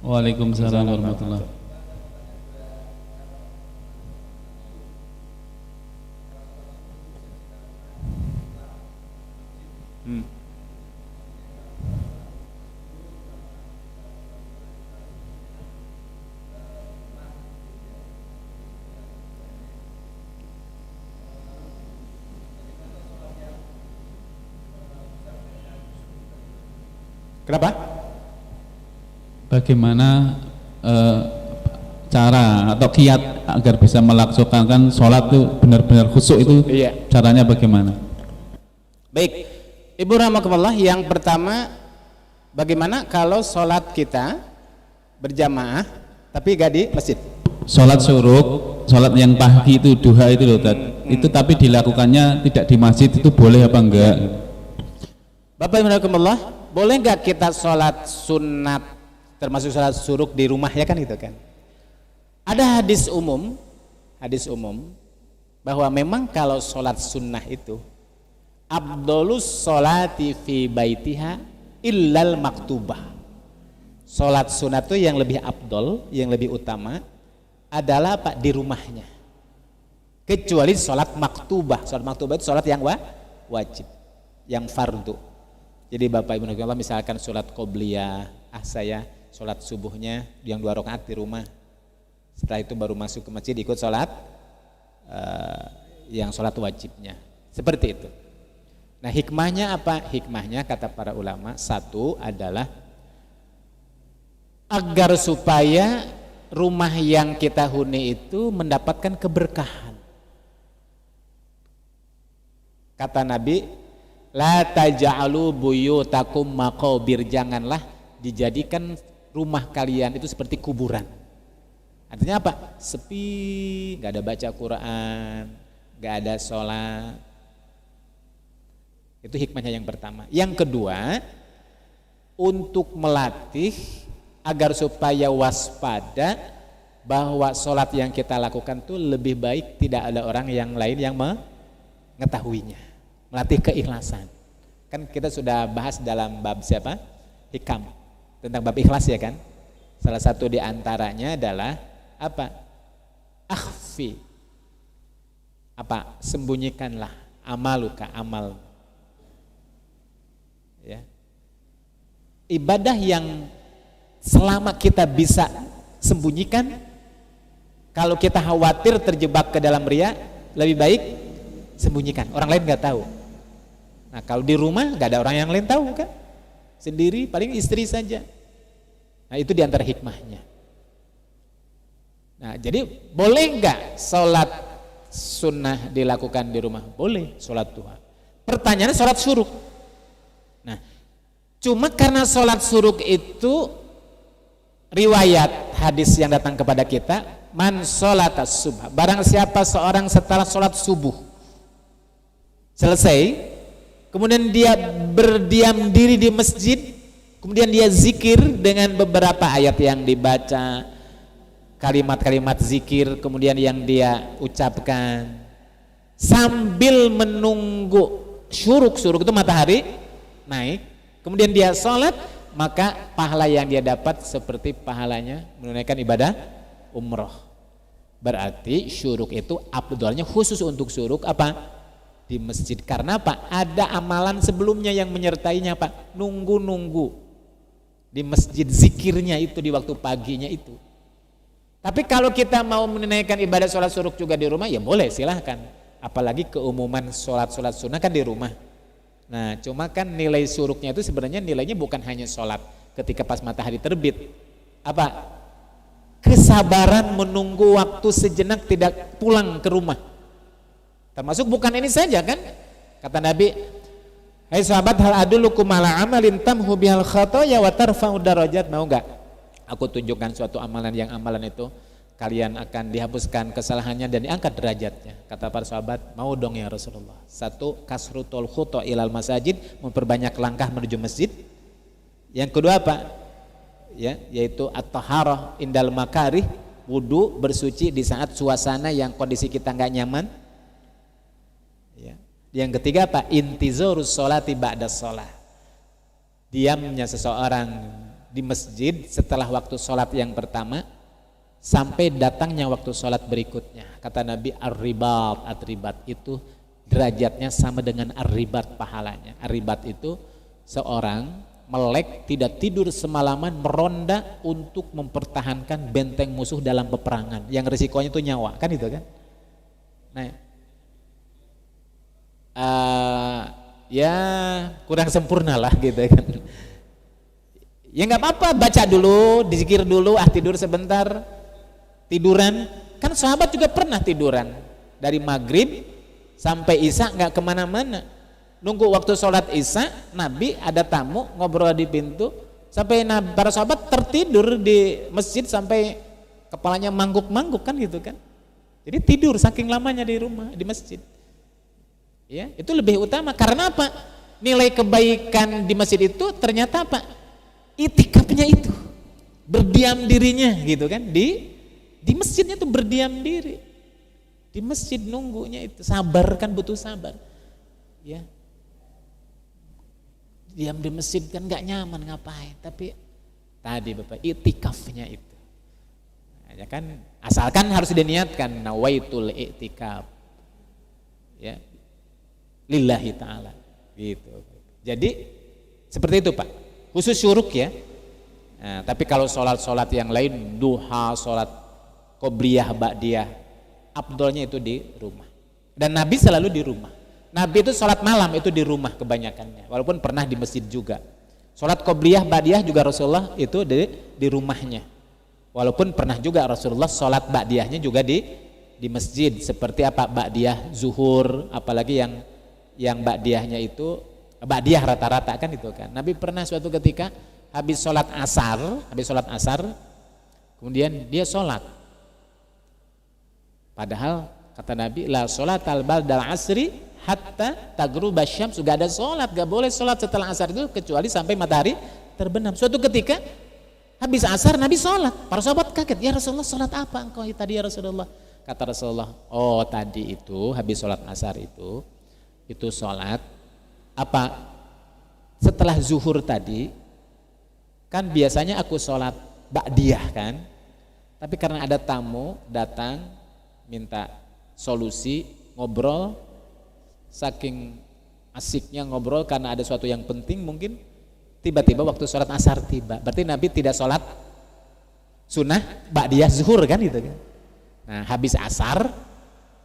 Waalaikumsalam warahmatullahi wabarakatuh. Kenapa? Bagaimana cara atau kiat agar bisa melaksanakan sholat itu benar-benar khusyuk itu? Iya. Caranya bagaimana? Baik, Ibu rahmatullah, yang pertama bagaimana kalau sholat kita berjamaah tapi gak di masjid? Sholat syuruk, sholat yang pagi itu duha itu loh, itu tapi dilakukannya tidak di masjid, itu boleh apa enggak? Bapak Ibu rahmatullah, boleh nggak kita sholat sunat termasuk sholat syuruk di rumah ya kan gitu kan? Ada hadis umum bahwa memang kalau sholat sunnah itu afdolus sholati fi baitiha illal maktubah. Sholat sunat itu yang lebih afdol, yang lebih utama adalah apa? Di rumahnya. Kecuali sholat maktubah. Sholat maktubah itu sholat yang wajib, yang fardu. Jadi Bapak Ibu Allah misalkan sholat qobliyah, saya sholat subuhnya yang 2 rakaat di rumah, setelah itu baru masuk ke masjid ikut sholat yang sholat wajibnya, seperti itu. Nah hikmahnya apa? Hikmahnya kata para ulama, satu adalah agar supaya rumah yang kita huni itu mendapatkan keberkahan. Kata Nabi, la taj'alu buyutakum maqabir, janganlah dijadikan rumah kalian itu seperti kuburan. Artinya apa? Sepi, gak ada baca Quran, gak ada sholat. Itu hikmahnya yang pertama. Yang kedua, untuk melatih agar supaya waspada bahwa sholat yang kita lakukan itu lebih baik tidak ada orang yang lain yang mengetahuinya. Melatih keikhlasan. Kan kita sudah bahas dalam bab siapa? Hikam. Tentang bab ikhlas ya kan? Salah satu di antaranya adalah apa? Akhfi sembunyikanlah amaluka, amal. Ya. Ibadah yang selama kita bisa sembunyikan, kalau kita khawatir terjebak ke dalam riya, lebih baik sembunyikan, orang lain nggak tahu. Nah kalau di rumah nggak ada orang yang lain tahu kan, sendiri paling istri saja. Nah itu diantara hikmahnya. Nah jadi boleh nggak sholat sunnah dilakukan di rumah? Boleh, sholat duha. Pertanyaannya sholat syuruk. Nah cuma karena sholat syuruk itu riwayat hadis yang datang kepada kita, man sholatas subh, barang siapa seorang setelah sholat subuh selesai, kemudian dia berdiam diri di masjid, kemudian dia zikir dengan beberapa ayat yang dibaca, kalimat-kalimat zikir kemudian yang dia ucapkan sambil menunggu syuruk itu matahari naik, kemudian dia sholat, maka pahala yang dia dapat seperti pahalanya menunaikan ibadah umroh. Berarti syuruk itu afdalnya khusus untuk syuruk di masjid. Karena ada amalan sebelumnya yang menyertainya nunggu di masjid, zikirnya itu di waktu paginya itu. Tapi kalau kita mau menunaikan ibadah sholat syuruk juga di rumah, ya boleh, silahkan. Apalagi keumuman sholat sunnah kan di rumah. Nah cuma kan nilai syuruknya itu sebenarnya nilainya bukan hanya sholat ketika pas matahari terbit, kesabaran menunggu waktu sejenak tidak pulang ke rumah. Termasuk bukan ini saja kan, kata Nabi, hai sahabat, hal adullukum ala amalin tamhu bihal khotoya wa tarfa'u darajat, mau enggak aku tunjukkan suatu amalan yang amalan itu kalian akan dihapuskan kesalahannya dan diangkat derajatnya. Kata para sahabat, mau dong ya Rasulullah. Satu, kasrutul khuto ilal masajid, memperbanyak langkah menuju masjid. Yang kedua ya, yaitu at-taharah indal makarih, wudu, bersuci di saat suasana yang kondisi kita nggak nyaman. Ya. Yang ketiga intizarus sholati ba'das sholat, diamnya seseorang di masjid setelah waktu sholat yang pertama sampai datangnya waktu sholat berikutnya. Kata Nabi, at-ribat itu derajatnya sama dengan ar-ribat pahalanya. Ar-ribat itu seorang melek tidak tidur semalaman meronda untuk mempertahankan benteng musuh dalam peperangan yang risikonya itu nyawa, kan itu kan. Nah ya kurang sempurna lah gitu kan. Ya nggak apa-apa, baca dulu, dizikir dulu, tidur sebentar, tiduran. Kan sahabat juga pernah tiduran dari maghrib sampai isya nggak kemana-mana, nunggu waktu sholat isya. Nabi ada tamu ngobrol di pintu sampai para sahabat tertidur di masjid sampai kepalanya mangguk-mangguk kan gitu kan. Jadi tidur saking lamanya di rumah, di masjid. Ya, itu lebih utama karena nilai kebaikan di masjid itu ternyata itikafnya itu, berdiam dirinya gitu kan, di masjidnya tuh berdiam diri, di masjid nunggunya itu, sabar kan, butuh sabar. Ya, diam di masjid kan nggak nyaman, ngapain? Tapi tadi Bapak, itikafnya itu, ya kan, asalkan harus diniatkan nawaitul iktikaf, ya, lillahi ta'ala gitu. Jadi seperti itu Pak, khusus syuruk ya. Nah, tapi kalau sholat yang lain, duha, sholat qobliyah, ba'diyah, afdolnya itu di rumah. Dan Nabi selalu di rumah. Nabi itu sholat malam itu di rumah kebanyakannya, walaupun pernah di masjid juga. Sholat qobliyah, ba'diyah juga Rasulullah itu di rumahnya, walaupun pernah juga Rasulullah sholat ba'diyahnya juga di masjid. Seperti ba'diyah zuhur, apalagi yang ba'diyahnya itu ba'diyah rata-rata kan itu kan. Nabi pernah suatu ketika habis sholat asar, kemudian dia sholat. Padahal kata Nabi, la sholat al-ba'dal asri hatta tagruba syams, gak ada sholat, gak boleh sholat setelah asar itu kecuali sampai matahari terbenam. Suatu ketika habis asar Nabi sholat, para sahabat kaget, ya Rasulullah sholat apa engkau tadi ya Rasulullah? Kata Rasulullah, oh tadi itu habis sholat asar itu sholat setelah zuhur tadi kan biasanya aku sholat ba'diyah kan, tapi karena ada tamu datang minta solusi, ngobrol, saking asiknya ngobrol karena ada sesuatu yang penting mungkin, tiba-tiba waktu sholat asar tiba. Berarti Nabi tidak sholat sunnah ba'diyah zuhur kan gitu kan. Nah habis asar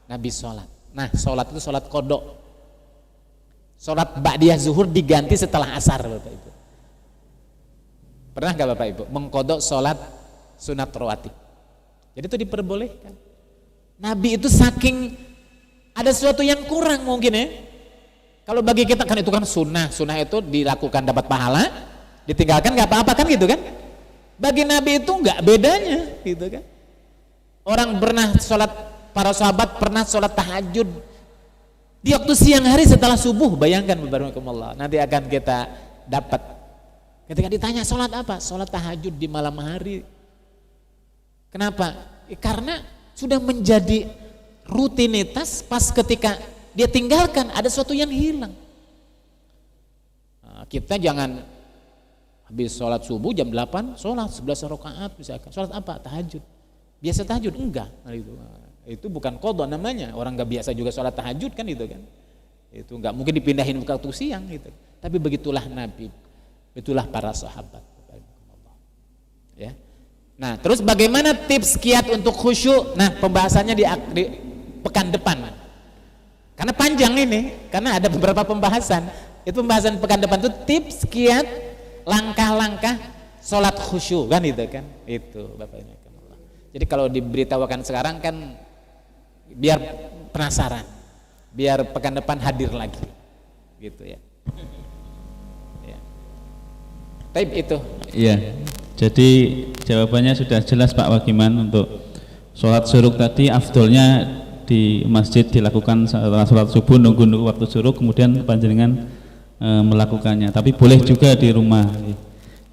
Nabi sholat. Nah sholat itu sholat kodok. Sholat ba'diyah zuhur diganti setelah asar Bapak Ibu. Pernah gak Bapak Ibu mengkodok sholat sunat rawatib? Jadi itu diperbolehkan. Nabi itu saking ada sesuatu yang kurang mungkin ya. Kalau bagi kita kan itu kan sunnah itu dilakukan dapat pahala, ditinggalkan nggak apa-apa kan gitu kan. Bagi Nabi itu nggak bedanya gitu kan. Orang pernah sholat, para sahabat pernah sholat tahajud di waktu siang hari setelah subuh, bayangkan Allah. Nanti akan kita dapat. Ketika ditanya sholat apa? Sholat tahajud di malam hari. Kenapa? Karena sudah menjadi rutinitas, pas ketika dia tinggalkan ada sesuatu yang hilang. Nah, kita jangan habis sholat subuh jam 8 sholat 11 rakaat misalkan. Sholat apa? Tahajud. Biasa tahajud? Enggak. Nah, itu bukan qadha namanya. Orang enggak biasa juga sholat tahajud kan itu kan. Itu enggak mungkin dipindahin ke waktu siang gitu. Tapi begitulah Nabi. Begitulah para sahabat. Ya. Nah, terus bagaimana tips kiat untuk khusyuk? Nah, pembahasannya di pekan depan. Karena panjang ini, karena ada beberapa pembahasan. Itu pembahasan pekan depan itu tips kiat langkah-langkah sholat khusyuk kan itu kan. Itu Bapak Ibu. Jadi kalau diberitahukan sekarang kan biar penasaran. Biar pekan depan hadir lagi. Gitu ya. Ya. Taib itu. Iya. Jadi jawabannya sudah jelas Pak Wagiman. Untuk sholat syuruk tadi afdolnya di masjid dilakukan setelah sholat subuh, nunggu waktu syuruk kemudian panjenengan melakukannya, tapi boleh juga di rumah.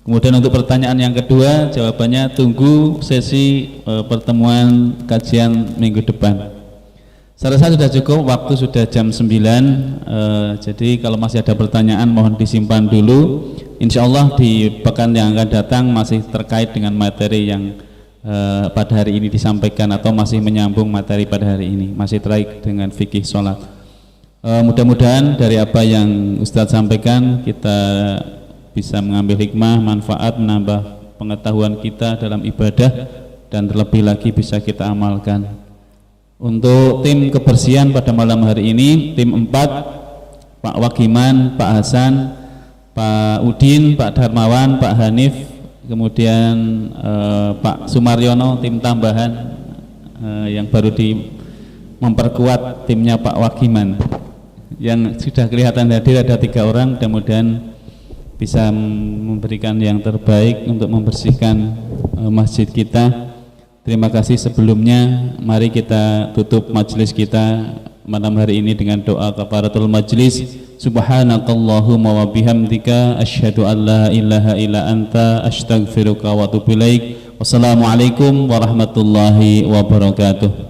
Kemudian untuk pertanyaan yang kedua, jawabannya tunggu sesi pertemuan kajian minggu depan. Saya rasa sudah cukup, waktu sudah jam 9. Jadi kalau masih ada pertanyaan mohon disimpan dulu. Insya Allah di pekan yang akan datang masih terkait dengan materi yang pada hari ini disampaikan, atau masih menyambung materi pada hari ini, masih terkait dengan fikih sholat. Mudah-mudahan dari apa yang Ustadz sampaikan kita bisa mengambil hikmah, manfaat, menambah pengetahuan kita dalam ibadah, dan terlebih lagi bisa kita amalkan. Untuk tim kebersihan pada malam hari ini, tim 4, Pak Wagiman, Pak Hasan, Pak Udin, Pak Darmawan, Pak Hanif, kemudian Pak Sumaryono, tim tambahan yang baru memperkuat timnya Pak Wagiman. Yang sudah kelihatan hadir ada 3 orang, mudah-mudahan bisa memberikan yang terbaik untuk membersihkan masjid kita. Terima kasih sebelumnya. Mari kita tutup majelis kita malam hari ini dengan doa kafaratul majlis. Subhanakallahumma wa bihamdika asyhadu an la ilaha illa anta astaghfiruka wa atubu ilaik. Wassalamualaikum warahmatullahi wabarakatuh.